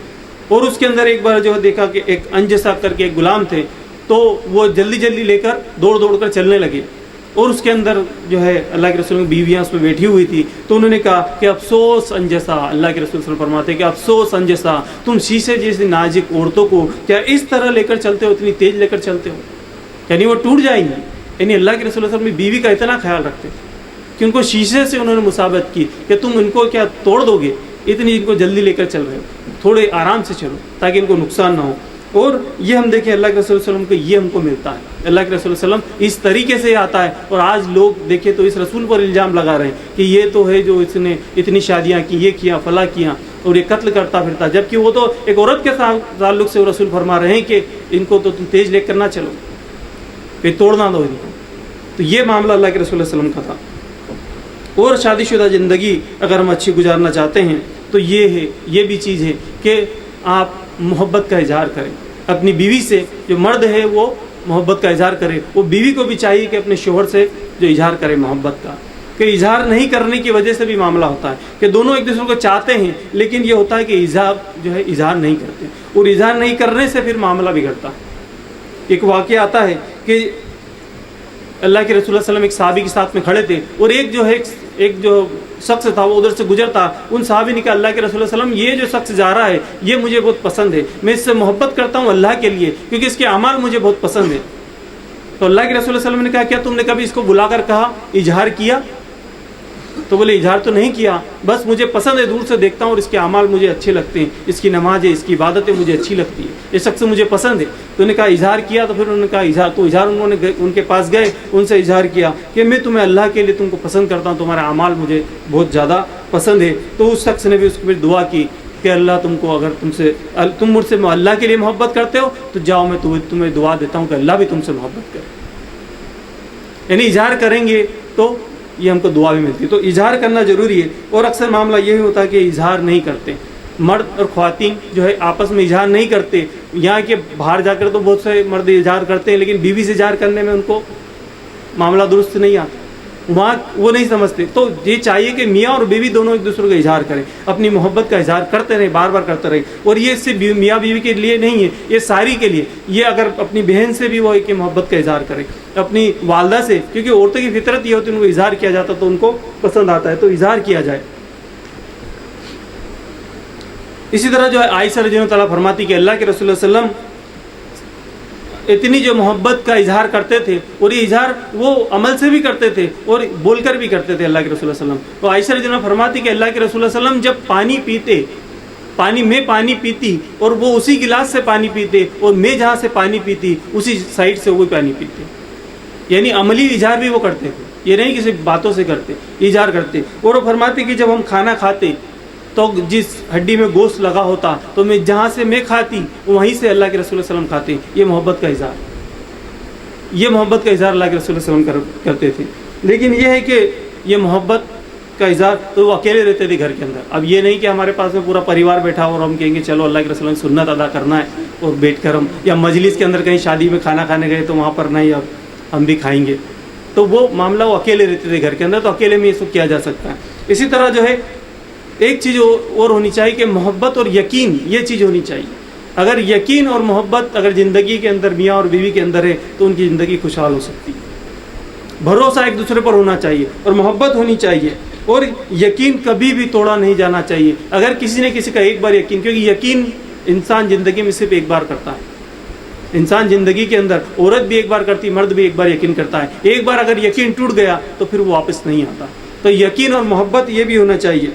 اور اس کے اندر ایک بار جو ہے دیکھا کہ ایک انجسا کر کے ایک غلام تھے, تو وہ جلدی لے کر دوڑ کر چلنے لگے. اور اس کے اندر جو ہے اللہ کے رسول کی بیویاں اس میں بیٹھی ہوئی تھی. تو انہوں نے کہا کہ افسوس انجسا, اللہ کے رسول صلی اللہ علیہ وسلم فرماتے ہیں کہ افسوس انجسا, تم شیشے جیسی نازک عورتوں کو کیا اس طرح لے کر چلتے ہو, اتنی تیز لے کر چلتے ہو, یعنی وہ ٹوٹ جائیں گی. یعنی اللہ کے رسول صلی اللہ علیہ وسلم بیوی کا اتنا خیال رکھتے کہ ان کو شیشے سے انہوں نے مسابقت کی کہ تم ان کو کیا توڑ دو گے, اتنی ان کو جلدی لے کر چل رہے ہو, تھوڑے آرام سے چلو تاکہ ان کو نقصان نہ ہو. اور یہ ہم دیکھیں اللہ کے رسول صلی اللہ علیہ وسلم کو یہ ہم کو ملتا ہے. اللہ کے رسول صلی اللہ علیہ وسلم اس طریقے سے آتا ہے. اور آج لوگ دیکھیں تو اس رسول پر الزام لگا رہے ہیں کہ یہ تو ہے جو اس نے اتنی شادیاں کی, یہ کیا فلاں کیا, اور یہ قتل کرتا پھرتا, جبکہ وہ تو ایک عورت کے تعلق سے رسول فرما رہے ہیں کہ ان کو تو تم تیز لے کر نہ چلو, پھر توڑنا دو ان کو. تو یہ معاملہ اللہ کے رسول صلی اللہ علیہ وسلم کا تھا. اور شادی شدہ زندگی اگر ہم اچھی گزارنا چاہتے ہیں تو یہ بھی چیز ہے کہ آپ محبت کا اظہار کریں اپنی بیوی سے. جو مرد ہے وہ محبت کا اظہار کرے, وہ بیوی کو بھی چاہیے کہ اپنے شوہر سے جو اظہار کرے محبت کا. کہ اظہار نہیں کرنے کی وجہ سے بھی معاملہ ہوتا ہے کہ دونوں ایک دوسرے کو چاہتے ہیں لیکن یہ ہوتا ہے کہ اظہار نہیں کرتے, اور اظہار نہیں کرنے سے پھر معاملہ بگڑتا ہے. ایک واقعہ آتا ہے کہ اللہ کے رسول صلی اللہ علیہ وسلم ایک صحابی کے ساتھ میں کھڑے تھے, اور ایک جو شخص تھا وہ ادھر سے گزرتا. ان صحابی نے کہا اللہ کے رسول صلی اللہ علیہ وسلم یہ جو شخص جا رہا ہے یہ مجھے بہت پسند ہے, میں اس سے محبت کرتا ہوں اللہ کے لیے کیونکہ اس کے اعمال مجھے بہت پسند ہے. تو اللہ کے رسول صلی اللہ علیہ وسلم نے کہا کیا تم نے کبھی اس کو بلا کر کہا, اظہار کیا؟ تو بولے اظہار تو نہیں کیا, بس مجھے پسند ہے, دور سے دیکھتا ہوں اور اس کے اعمال مجھے اچھے لگتے ہیں, اس کی نماز ہے, اس کی عبادتیں مجھے اچھی لگتی ہے, یہ شخص مجھے پسند ہے. تو انہوں نے کہا اظہار کیا؟ تو پھر انہوں نے کہا اظہار انہوں نے ان کے پاس گئے, ان سے اظہار کیا کہ میں تمہیں اللہ کے لیے تم کو پسند کرتا ہوں, تمہارا اعمال مجھے بہت زیادہ پسند ہے. تو اس شخص نے بھی اس کو پھر دعا کی کہ اللہ تم کو اگر تم مجھ سے اللہ کے لیے محبت کرتے ہو تو جاؤ میں تمہیں دعا دیتا ہوں کہ اللہ بھی تم سے محبت کرے. یعنی اظہار کریں گے تو یہ ہم کو دعا بھی ملتی ہے. تو اظہار کرنا ضروری ہے. اور اکثر معاملہ یہی ہوتا ہے کہ اظہار نہیں کرتے, مرد اور خواتین جو ہے آپس میں اظہار نہیں کرتے. یہاں کے باہر جا کر تو بہت سے مرد اظہار کرتے ہیں لیکن بیوی سے اظہار کرنے میں ان کو معاملہ درست نہیں آتا, وہاں وہ نہیں سمجھتے. تو یہ چاہیے کہ میاں اور بیوی دونوں ایک دوسرے کا اظہار کریں, اپنی محبت کا اظہار کرتے رہیں, بار بار کرتے رہیں. اور یہ صرف میاں بیوی کے لیے نہیں ہے, یہ ساری کے لیے. یہ اگر اپنی بہن سے بھی وہ ہے کہ محبت کا اظہار کریں, اپنی والدہ سے, کیونکہ عورتوں کی فطرت یہ ہوتی ہے ان کو اظہار کیا جاتا تو ان کو پسند آتا ہے, تو اظہار کیا جائے. اسی طرح جو ہے عائشہ رضی اللہ تعالیٰ فرماتی کہ اللہ کے رسول صلی اللہ علیہ وسلم اتنی جو محبت کا اظہار کرتے تھے, اور یہ اظہار وہ عمل سے بھی کرتے تھے اور بول کر بھی کرتے تھے اللہ کے رسول صلی اللہ علیہ وسلم. تو عائشہ رضی اللہ فرماتی کہ اللہ کے رسول صلی اللہ علیہ وسلم جب پانی میں پانی پیتی اور وہ اسی گلاس سے پانی پیتے اور میں جہاں سے پانی پیتی اسی سائڈ سے وہ پانی پیتے. یعنی عملی اظہار بھی وہ کرتے تھے, یہ نہیں کہ صرف باتوں سے کرتے, اظہار کرتے. اور وہ فرماتے کہ جب ہم کھانا کھاتے تو جس ہڈی میں گوشت لگا ہوتا تو میں جہاں سے میں کھاتی وہیں سے اللہ کے رسول صلی اللہ علیہ وسلم کھاتے. یہ محبت کا اظہار, یہ محبت کا اظہار اللہ کے رسول صلی اللہ علیہ وسلم کرتے تھے. لیکن یہ ہے کہ یہ محبت کا اظہار تو وہ اکیلے رہتے تھے گھر کے اندر. اب یہ نہیں کہ ہمارے پاس میں پورا پریوار بیٹھا اور ہم کہیں گے چلو اللہ کے رسول کی سنت ادا کرنا ہے اور بیٹھ کر ہم, یا مجلس کے اندر کہیں شادی میں کھانا کھانے گئے تو وہاں پر نہیں اب ہم بھی کھائیں گے. تو وہ معاملہ وہ اکیلے رہتے تھے گھر کے اندر, تو اکیلے میں یہ سب کیا جا سکتا ہے. اسی طرح جو ہے ایک چیز اور ہونی چاہیے کہ محبت اور یقین, یہ چیز ہونی چاہیے. اگر یقین اور محبت اگر زندگی کے اندر میاں اور بیوی کے اندر ہے تو ان کی زندگی خوشحال ہو سکتی ہے. بھروسہ ایک دوسرے پر ہونا چاہیے اور محبت ہونی چاہیے, اور یقین کبھی بھی توڑا نہیں جانا چاہیے. اگر کسی نے کسی کا ایک بار یقین, کیونکہ یقین انسان زندگی میں صرف ایک بار کرتا ہے. انسان زندگی کے اندر عورت بھی ایک بار کرتی, مرد بھی ایک بار یقین کرتا ہے. ایک بار اگر یقین ٹوٹ گیا تو پھر وہ واپس نہیں آتا. تو یقین اور محبت یہ بھی ہونا چاہیے,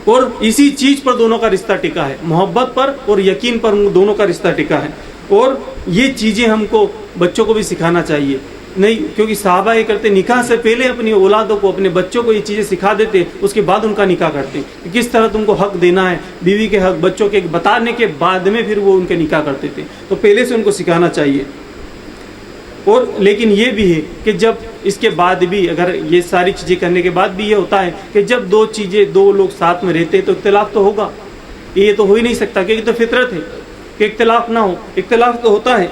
اور اسی چیز پر دونوں کا رشتہ ٹکا ہے, محبت پر اور یقین پر دونوں کا رشتہ ٹکا ہے. اور یہ چیزیں ہم کو بچوں کو بھی سکھانا چاہیے. نہیں, کیونکہ صحابہ یہ کرتے, نکاح سے پہلے اپنی اولادوں کو, اپنے بچوں کو یہ چیزیں سکھا دیتے, اس کے بعد ان کا نکاح کرتے کہ کس طرح تم کو حق دینا ہے, بیوی کے حق, بچوں کے بتانے کے بعد میں پھر وہ ان کے نکاح کرتے تھے. تو پہلے سے ان کو سکھانا چاہیے. اور لیکن یہ بھی ہے کہ جب اس کے بعد بھی, اگر یہ ساری چیزیں کرنے کے بعد بھی یہ ہوتا ہے کہ جب دو لوگ ساتھ میں رہتے تو اختلاف تو ہوگا. یہ تو ہو ہی نہیں سکتا, کیونکہ تو فطرت ہے کہ اختلاف نہ ہو. اختلاف تو ہوتا ہے,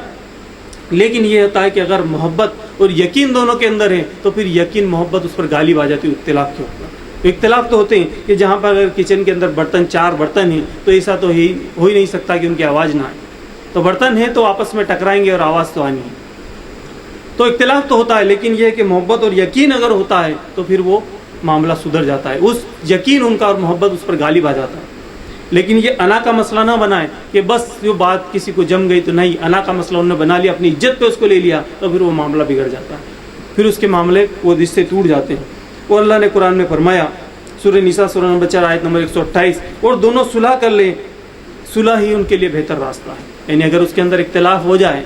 لیکن یہ ہوتا ہے کہ اگر محبت اور یقین دونوں کے اندر ہے تو پھر یقین محبت اس پر غالب آ جاتی ہے اختلاف کے اوپر. اختلاف تو ہوتے ہیں کہ جہاں پر اگر کچن کے اندر چار برتن ہیں تو ایسا تو ہو ہی نہیں سکتا کہ ان کی آواز نہ آئے. تو برتن ہیں تو آپس میں ٹکرائیں گے اور آواز تو آنی ہے. تو اختلاف تو ہوتا ہے, لیکن یہ کہ محبت اور یقین اگر ہوتا ہے تو پھر وہ معاملہ سدھر جاتا ہے. اس یقین ان کا اور محبت اس پر غالب آ جاتا ہے. لیکن یہ انا کا مسئلہ نہ بنائے کہ بس جو بات کسی کو جم گئی تو نہیں, انا کا مسئلہ انہوں نے بنا لیا, اپنی عزت پہ اس کو لے لیا, تو پھر وہ معاملہ بگڑ جاتا ہے, پھر اس کے معاملے وہ رشتے ٹوٹ جاتے ہیں. اور اللہ نے قرآن میں فرمایا, سورہ نساء سورہ نمبر 4 آیت نمبر 128, اور دونوں صلح کر لیں, صلح ہی ان کے لیے بہتر راستہ ہے. یعنی اگر اس کے اندر اختلاف ہو جائے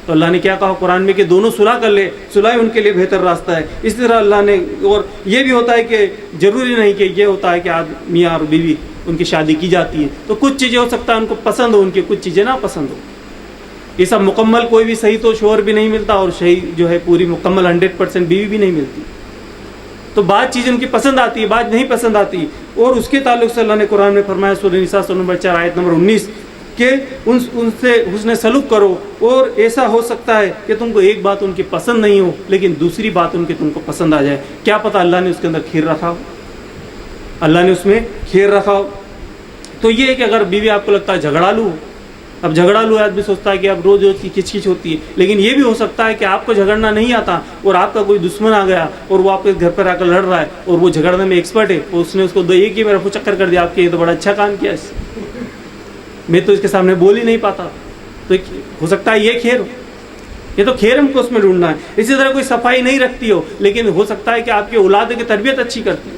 تو اللہ نے کیا کہا قرآن میں کہ دونوں صلح کر لے, صلح ان کے لیے بہتر راستہ ہے. اس طرح اللہ نے, اور یہ بھی ہوتا ہے کہ ضروری نہیں کہ یہ ہوتا ہے کہ میاں اور بیوی ان کی شادی کی جاتی ہے تو کچھ چیزیں ہو سکتا ہے ان کو پسند ہو, ان کی کچھ چیزیں نہ پسند ہو. یہ سب مکمل کوئی بھی صحیح تو شوہر بھی نہیں ملتا, اور صحیح جو ہے پوری مکمل 100% بیوی بھی نہیں ملتی. تو بعض چیزیں ان کی پسند آتی ہے, بعض نہیں پسند آتی. اور اس کے تعلق سے اللہ نے قرآن میں فرمایا سورہ نساء سورہ نمبر 4 آیت نمبر 19 کہ ان سے حسن سلوک کرو. اور ایسا ہو سکتا ہے کہ تم کو ایک بات ان کی پسند نہیں ہو لیکن دوسری بات ان کی تم کو پسند آ جائے. کیا پتہ اللہ نے اس کے اندر خیر رکھا ہو, اللہ نے اس میں خیر رکھا ہو. تو یہ ہے کہ اگر بیوی آپ کو لگتا ہے جھگڑالو, اب جھگڑالو آدمی سوچتا ہے کہ اب روز روز کی کھچ کھچ ہوتی ہے, لیکن یہ بھی ہو سکتا ہے کہ آپ کو جھگڑنا نہیں آتا اور آپ کا کوئی دشمن آ گیا اور وہ آپ کے گھر پر آ کر لڑ رہا ہے اور وہ جھگڑنے میں ایکسپرٹ ہے, اور اس نے اس کو ایک ہی رفو چکر کر دیا آپ کے, یہ تو بڑا اچھا کام کیا, میں تو اس کے سامنے بول ہی نہیں پاتا. تو ہو سکتا ہے یہ خیر ہو, یہ تو خیر ہم کو اس میں ڈھونڈنا ہے. اسی طرح کوئی صفائی نہیں رکھتی ہو لیکن ہو سکتا ہے کہ آپ کی اولادوں کی تربیت اچھی کرتی ہو,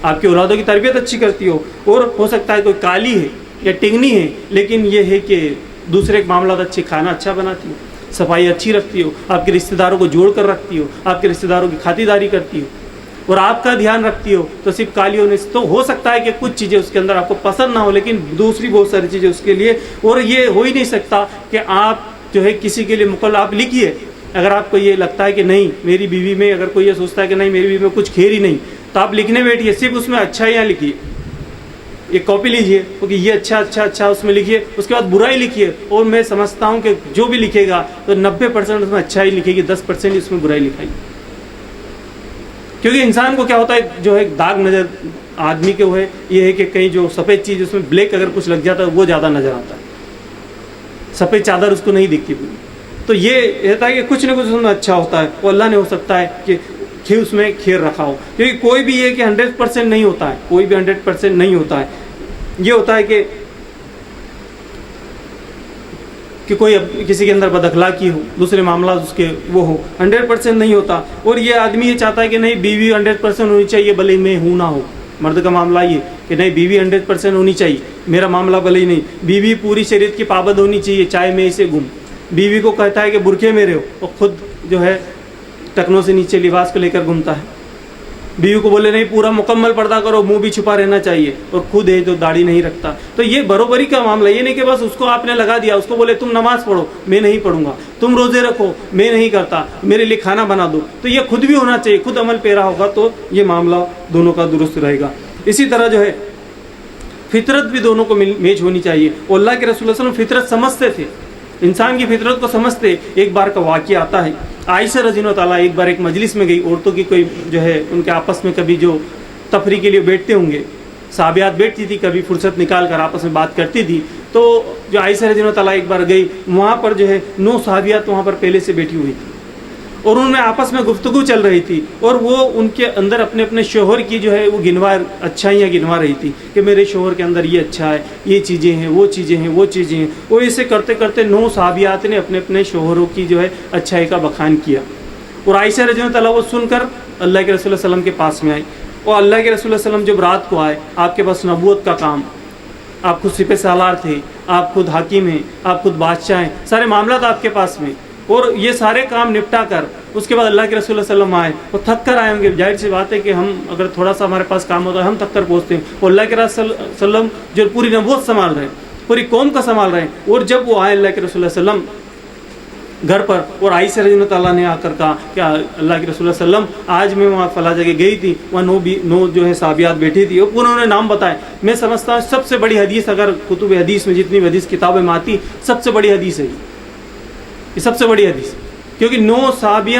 آپ کی اولادوں کی تربیت اچھی کرتی ہو. اور ہو سکتا ہے کوئی کالی ہے یا ٹنگنی ہے لیکن یہ ہے کہ دوسرے معاملات اچھے, کھانا اچھا بناتی ہو, صفائی اچھی رکھتی ہو, آپ کے رشتہ داروں کو جوڑ کر رکھتی ہو, آپ کے رشتہ داروں کی خاطرداری کرتی ہو اور آپ کا دھیان رکھتی ہو. تو صرف کالی ہونے سے تو ہو سکتا ہے کہ کچھ چیزیں اس کے اندر آپ کو پسند نہ ہو لیکن دوسری بہت ساری چیزیں اس کے لیے. اور یہ ہو ہی نہیں سکتا کہ آپ جو ہے کسی کے لیے مقرر آپ لکھیے. اگر آپ کو یہ لگتا ہے کہ نہیں میری بیوی میں, اگر کوئی یہ سوچتا ہے کہ نہیں میری بیوی میں کچھ خیر ہی نہیں, تو آپ لکھنے بیٹھیے, صرف اس میں اچھا ہی لکھیے. ایک کاپی لیجیے کیونکہ یہ اچھا اچھا اچھا اس میں لکھیے, اس کے بعد برائی لکھیے. اور میں سمجھتا ہوں کہ جو بھی لکھے گا تو 90% اس میں اچھا ہی لکھے گی, 10% اس میں برائی لکھائی. کیونکہ انسان کو کیا ہوتا ہے جو ہے داغ نظر آدمی کے وہ ہے یہ ہے کہ کہیں جو سفید چیز اس میں بلیک اگر کچھ لگ جاتا ہے وہ زیادہ نظر آتا ہے, سفید چادر اس کو نہیں دکھتی پوری. تو یہ رہتا ہے کہ کچھ نہ کچھ اس میں اچھا ہوتا ہے, وہ اللہ نے ہو سکتا ہے کہ اس میں خیر رکھا ہو. کیونکہ کوئی بھی یہ کہ 100% نہیں ہوتا ہے, کوئی بھی 100% نہیں ہوتا ہے. یہ ہوتا ہے کہ کوئی کسی کے اندر بد اخلاقی ہو, دوسرے معاملات اس کے وہ ہو, 100% نہیں ہوتا. اور یہ آدمی یہ چاہتا ہے کہ نہیں بیوی 100% ہونی چاہیے بھلے میں ہوں نہ ہو, مرد کا معاملہ یہ کہ نہیں بیوی 100% ہونی چاہیے، میرا معاملہ بھلے ہی نہیں، بیوی پوری شریعت کی پابند ہونی چاہیے، چاہے میں اسے گم. بیوی کو کہتا ہے کہ برقعے میں رہو، اور خود جو ہے ٹکنوں سے نیچے لباس کو لے کر گھومتا ہے. بیوی کو بولے نہیں پورا مکمل پردہ کرو، منہ بھی چھپا رہنا چاہیے، اور خود ہے جو داڑھی نہیں رکھتا. تو یہ برابری کا معاملہ، یہ نہیں کہ بس اس کو آپ نے لگا دیا، اس کو بولے تم نماز پڑھو میں نہیں پڑھوں گا، تم روزے رکھو میں نہیں کرتا، میرے لیے کھانا بنا دو. تو یہ خود بھی ہونا چاہیے، خود عمل پیرا ہوگا تو یہ معاملہ دونوں کا درست رہے گا. اسی طرح جو ہے فطرت بھی دونوں کو میچ ہونی چاہیے. اور اللہ کے رسول صلی اللہ علیہ وسلم فطرت سمجھتے تھے، انسان کی فطرت کو سمجھتے. ایک بار کا واقعہ آتا ہے، عائشہ رضی اللہ تعالیٰ ایک بار ایک مجلس میں گئی، عورتوں کی کوئی جو ہے ان کے آپس میں کبھی جو تفریح کے لیے بیٹھتے ہوں گے، صحابیات بیٹھتی تھی، کبھی فرصت نکال کر آپس میں بات کرتی تھی. تو جو عائشہ رضی اللہ تعالیٰ ایک بار گئی، وہاں پر جو ہے 9 صحابیات وہاں پر پہلے سے بیٹھی ہوئی تھی، اور ان میں آپس میں گفتگو چل رہی تھی، اور وہ ان کے اندر اپنے اپنے شوہر کی جو ہے وہ اچھائیاں گنوا رہی تھی کہ میرے شوہر کے اندر یہ اچھا ہے، یہ چیزیں ہیں، وہ چیزیں ہیں، وہ چیزیں ہیں. اور اسے کرتے کرتے 9 صحابیات نے اپنے اپنے شوہروں کی جو ہے اچھائی کا بخان کیا. اور عائشہ رضی اللہ تعالیٰ وہ سن کر اللہ کے رسول صلی اللہ علیہ وسلم کے پاس میں آئی. اور اللہ کے رسول صلی اللہ علیہ وسلم جب رات کو آئے، آپ کے پاس نبوت کا کام، آپ خود سپہ سالار تھے، آپ خود حاکم ہیں، آپ خود بادشاہ ہیں، سارے معاملات آپ کے پاس میں، اور یہ سارے کام نپٹا کر اس کے بعد اللہ کے رسول صلی اللہ علیہ وسلم آئے اور تھک کر آئے ہوں گے. ظاہر سی بات ہے کہ ہم اگر تھوڑا سا ہمارے پاس کام ہوتا ہے ہم تھک کر پہنچتے ہیں، اور اللہ کے رسول صلی اللہ علیہ وسلم جو پوری نبوت سنبھال رہے ہیں، پوری قوم کا سنبھال رہے ہیں. اور جب وہ آئے اللہ کے رسول صلی اللہ علیہ وسلم گھر پر، اور عائشہ رضی اللہ تعالیٰ نے آ کر کہا کہ اللہ کے رسول صلی اللہ علیہ وسلم آج میں وہاں فلاں جگہ گئی تھی، وہاں 9 جو ہے صحابیات بیٹھی تھی، اور انہوں نے نام بتائے. میں سمجھتا ہوں سب سے بڑی حدیث، اگر کتب حدیث میں جتنی حدیث کتابیں میں آتی، سب سے بڑی حدیث ہے یہ سب سے بڑی حدیث، کیونکہ 9 صحابیہ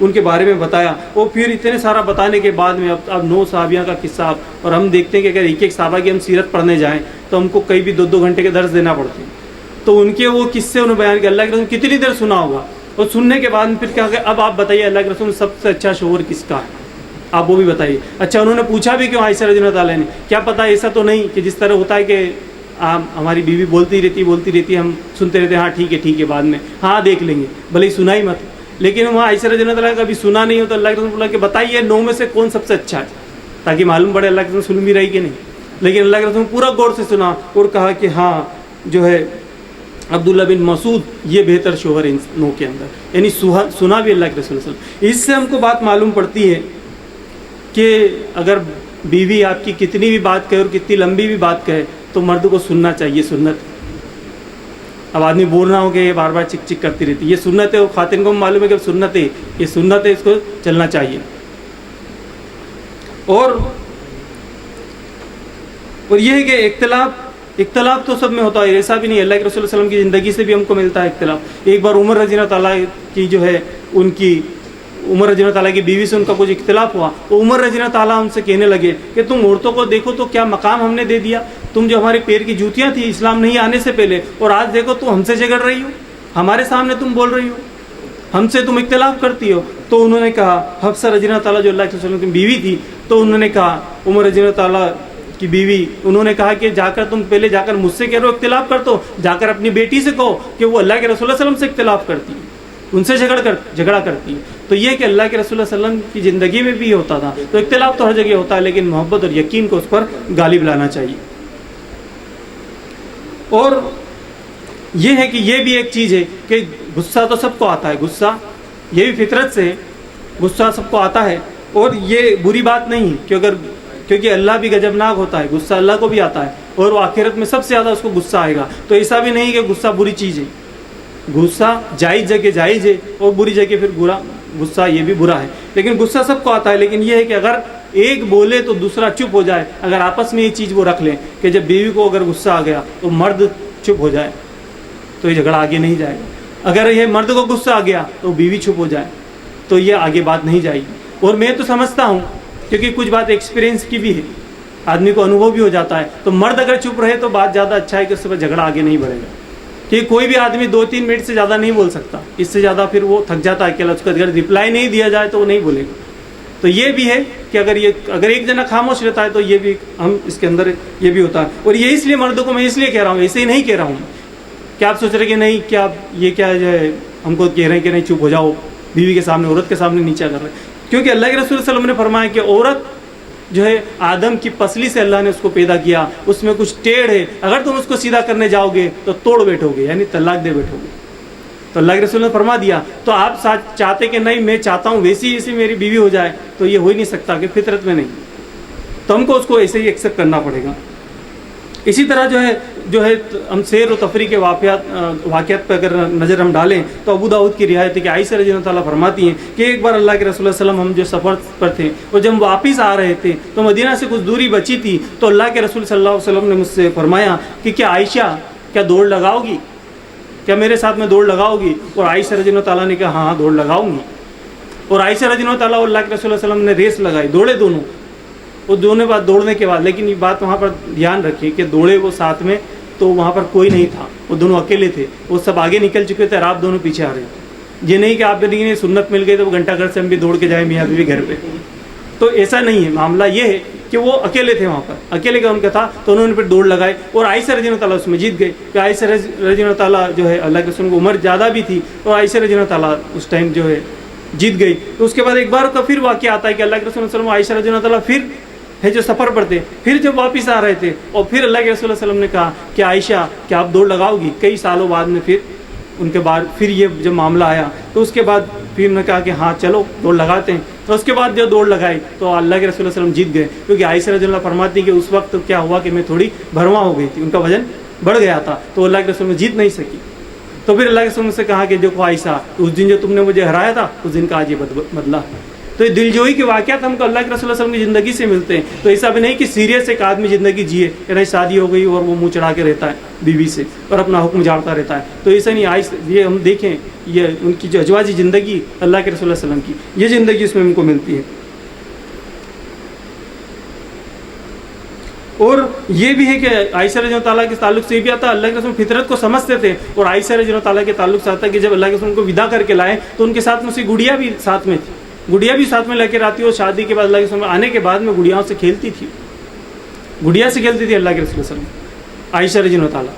ان کے بارے میں بتایا. اور پھر اتنے سارا بتانے کے بعد میں اب 9 صحابیہ کا قصہ، اور ہم دیکھتے ہیں کہ اگر ایک صحابہ کی ہم سیرت پڑھنے جائیں تو ہم کو کئی بھی 2 گھنٹے کے درس دینا پڑتے ہیں. تو ان کے وہ قصے انہوں نے بیان کیا، اللہ کے رسول کتنی دیر سنا ہوگا. اور سننے کے بعد پھر کہا کہ اب آپ بتائیے اللہ کے رسول سب سے اچھا شوہر کس کا ہے، آپ وہ بھی بتائیے. اچھا انہوں نے پوچھا بھی کیوں عائشہ رضی اللہ تعالیٰ نے، کیا پتہ ایسا تو نہیں کہ جس طرح ہوتا ہے کہ ہماری بیوی بولتی رہتی ہم سنتے رہتے ہیں، ہاں ٹھیک ہے بعد میں ہاں دیکھ لیں گے، بھلے ہی سنا ہی مت. لیکن وہاں عائشہ رضی اللہ تعالیٰ کبھی سنا نہیں ہو تو اللہ کے رسول بولا کہ بتائیے 9 میں سے کون سب سے اچھا ہے، تاکہ معلوم پڑے اللہ کے رسول سن بھی رہی کہ نہیں. لیکن اللہ کے رسول پورا غور سے سنا اور کہا کہ ہاں جو ہے عبداللہ بن مسعود یہ بہتر شوہر ان 9 کے اندر، یعنی سنا بھی اللہ کے رسول صلی اللہ علیہ وسلم. اس سے ہم کو بات معلوم پڑتی ہے کہ اگر بیوی آپ کی کتنی بھی بات کہے اور کتنی لمبی بھی بات کہے تو مرد کو سننا چاہیے، سنت. اب آدمی بول رہا ہو کہ یہ بار بار چک چک کرتی رہتی، یہ سنت ہے. وہ خواتین کو معلوم ہے کہ سنت ہے، یہ سنت ہے، اس کو چلنا چاہیے. اور یہ ہے کہ اختلاف تو سب میں ہوتا ہے، ایسا بھی نہیں. اللہ کے رسول صلی اللہ علیہ وسلم کی زندگی سے بھی ہم کو ملتا ہے اختلاف. ایک بار عمر رضی اللہ تعالیٰ کی جو ہے عمر رضی اللہ تعالیٰ کی بیوی سے ان کا کچھ اختلاف ہوا. عمر رضی اللہ تعالیٰ ان سے کہنے لگے کہ تم عورتوں کو دیکھو تو کیا مقام ہم نے دے دیا، تم جو ہمارے پیر کی جوتیاں تھی اسلام نہیں آنے سے پہلے، اور آج دیکھو تو ہم سے جھگڑ رہی ہو، ہمارے سامنے تم بول رہی ہو، ہم سے تم اختلاف کرتی ہو. تو انہوں نے کہا، حفصہ رضی اللہ تعالیٰ جو اللہ کے رسول کی بیوی تھی، تو انہوں نے کہا عمر رضی اللہ تعالیٰ کی بیوی، انہوں نے کہا کہ پہلے جا کر مجھ سے کہہ رہو اختلاف کر، تو جا کر اپنی بیٹی سے کہو کہ وہ اللہ کے رسول صلی اللہ علیہ وسلم سے اختلاف کرتی ہے، ان سے جھگڑا کرتی ہے. تو یہ کہ اللہ کے رسول صلی اللہ علیہ وسلم کی زندگی میں بھی ہوتا تھا. تو اختلاف تو ہر جگہ ہوتا ہے، لیکن محبت اور یقین کو اس پر غالب لانا چاہیے. اور یہ ہے کہ یہ بھی ایک چیز ہے کہ غصہ تو سب کو آتا ہے، غصہ یہ بھی فطرت سے، غصہ سب کو آتا ہے. اور یہ بری بات نہیں ہے، کیونکہ اللہ بھی غضبناک ہوتا ہے، غصہ اللہ کو بھی آتا ہے، اور وہ آخرت میں سب سے زیادہ اس کو غصہ آئے گا. تو ایسا بھی نہیں کہ غصہ بری چیز ہے، غصہ جائز جگہ جائز ہے، اور بری جگہ پھر غصہ یہ بھی برا ہے. لیکن غصہ سب کو آتا ہے، لیکن یہ ہے کہ اگر ایک بولے تو دوسرا چپ ہو جائے. اگر آپس میں یہ چیز وہ رکھ لیں کہ جب بیوی کو اگر غصہ آ گیا تو مرد چپ ہو جائے تو یہ جھگڑا آگے نہیں جائے گا. اگر یہ مرد کو غصہ آ گیا تو بیوی چپ ہو جائے تو یہ آگے بات نہیں جائے گی. اور میں تو سمجھتا ہوں، کیونکہ کچھ بات ایکسپیرینس کی بھی ہے، آدمی کو انوبھو بھی ہو جاتا ہے، تو مرد اگر چپ رہے تو بات زیادہ اچھا ہے کہ اس سے جھگڑا آگے نہیں بڑھے گا. کہ کوئی بھی آدمی 2-3 منٹ سے زیادہ نہیں بول سکتا، اس سے زیادہ پھر وہ تھک جاتا ہے. کہ اس کو اگر رپلائی نہیں دیا جائے تو وہ نہیں بولے گا. تو یہ بھی ہے کہ اگر ایک جنا خاموش رہتا ہے تو یہ بھی ہم اس کے اندر یہ بھی ہوتا ہے. اور یہ اس لیے مردوں کو میں اس لیے کہہ رہا ہوں، ایسے ہی نہیں کہہ رہا ہوں کہ آپ سوچ رہے کہ نہیں کیا یہ کیا جو ہے ہم کو کہہ رہے ہیں کہ نہیں چپ ہو جاؤ، بیوی کے سامنے عورت کے سامنے نیچا کر رہے ہیں. کیونکہ اللہ کے رسول صلی اللہ علیہ وسلم نے فرمایا کہ عورت جو ہے آدم کی پسلی سے اللہ نے اس کو پیدا کیا، اس میں کچھ ٹیڑھ ہے، اگر تم اس کو سیدھا کرنے جاؤ گے تو توڑ بیٹھو گے، یعنی طلاق دے بیٹھو گے۔ تو اللہ کے رسول نے فرما دیا، تو آپ چاہتے کہ نہیں میں چاہتا ہوں ویسی میری بیوی ہو جائے، تو یہ ہو ہی نہیں سکتا کہ فطرت میں نہیں، تو ہم کو اس کو ایسے ہی ایکسیپٹ کرنا پڑے گا۔ اسی طرح جو ہے ہم سیر و تفریح کے واقعات پہ اگر نظر ہم ڈالیں تو ابو داؤد کی روایت ہے کہ عائشہ رضی اللہ تعالیٰ فرماتی ہیں کہ ایک بار اللہ کے رسول صلی اللہ علیہ وسلم ہم جو سفر پر تھے اور جب واپس آ رہے تھے تو مدینہ سے کچھ دوری بچی تھی، تو اللہ کے رسول صلی اللہ علیہ وسلم نے مجھ سے فرمایا کہ کیا عائشہ کیا دوڑ لگاؤ گی، کیا میرے ساتھ میں دوڑ لگاؤ گی؟ اور عائشہ رضی اللہ تعالیٰ نے کہا ہاں دوڑ لگاؤں گی۔ اور عائشہ رضی اللہ تعالیٰ اور اللہ کے رسول صلی اللہ علیہ وسلم نے ریس لگائی، دوڑے دونوں، وہ دونوں بات دوڑنے کے بعد، لیکن یہ بات وہاں پر دھیان رکھیے کہ دوڑے وہ ساتھ میں تو وہاں پر کوئی نہیں تھا، وہ دونوں اکیلے تھے، وہ سب آگے نکل چکے تھے اور آپ دونوں پیچھے آ رہے تھے۔ یہ نہیں کہ آپ نے سنت مل گئی تو وہ گھنٹہ گھر سے ہم بھی دوڑ کے جائیں میاں بیوی گھر پہ، تو ایسا نہیں ہے۔ معاملہ یہ ہے کہ وہ اکیلے تھے وہاں پر، اکیلے کا ان کا تھا، تو انہوں نے پھر دوڑ لگائی اور عائشہ رضی اللہ تعالیٰ اس میں جیت گئے کہ عائشہ رضی اللہ تعالیٰ جو ہے اللہ کے رسول کو عمر زیادہ بھی تھی اور عائشہ رضی اللہ تعالیٰ اس ٹائم جو ہے جیت گئی۔ تو اس کے بعد ایک بار کا پھر واقعہ آتا ہے کہ اللہ کے رسول صلی اللہ علیہ وسلم عائشہ رضی اللہ تعالیٰ پھر ہے جو سفر پر تھے، پھر جب واپس آ رہے تھے اور پھر اللہ کے رسول صلی اللہ علیہ وسلم نے کہا کہ عائشہ کیا آپ دوڑ لگاؤ گی؟ کئی سالوں بعد میں پھر ان کے بعد پھر یہ جب معاملہ آیا تو اس کے بعد پھر انہوں نے کہا کہ ہاں چلو دوڑ لگاتے ہیں، تو اس کے بعد جو دوڑ لگائی تو اللہ کے رسول صلی اللہ علیہ وسلم جیت گئے، کیونکہ عائشہ رضی اللہ فرماتی کہ اس وقت کیا ہوا کہ میں تھوڑی بھرواں ہو گئی تھی، ان کا وزن بڑھ گیا تھا، تو اللہ کے رسول میں جیت نہیں سکی۔ تو پھر اللہ کے رسول سے کہا کہ دیکھو عائشہ اس دن جو تم نے مجھے ہرایا تھا اس دن کا آج یہ بدلہ۔ تو یہ دل جوئی کے واقعات ہم کو اللہ کے رسول صلی اللہ علیہ وسلم کی زندگی سے ملتے ہیں۔ تو ایسا بھی نہیں کہ سیریس ایک آدمی زندگی جیے کہ نہیں شادی ہو گئی اور وہ منہ چڑھا کے رہتا ہے بیوی سے اور اپنا حکم جاڑتا رہتا ہے، تو ایسا نہیں۔ یہ ہم دیکھیں یہ ان کی جو ازواجی زندگی اللہ کے رسول صلی اللہ علیہ وسلم کی یہ زندگی اس میں ہم کو ملتی ہے۔ اور یہ بھی ہے کہ عائشہ رضی اللہ تعالیٰ کے تعلق سے یہ بھی آتا ہے اللہ کے رسول فطرت کو سمجھتے تھے، اور عائشہ رضی اللہ تعالیٰ کے تعلق سے آتا ہے کہ جب اللہ کے رسول کو ودا کر کے لائے تو ان کے ساتھ میں سے گڑیا بھی ساتھ میں تھی، گڑیا بھی ساتھ میں لے کے آتی، اور شادی کے بعد اللہ کے رسول آنے کے بعد میں گڑیاؤں سے کھیلتی تھی، گڑیا سے کھیلتی تھی اللہ کے رسول صلی اللہ علیہ وسلم عائشہ رضی اللہ تعالیٰ۔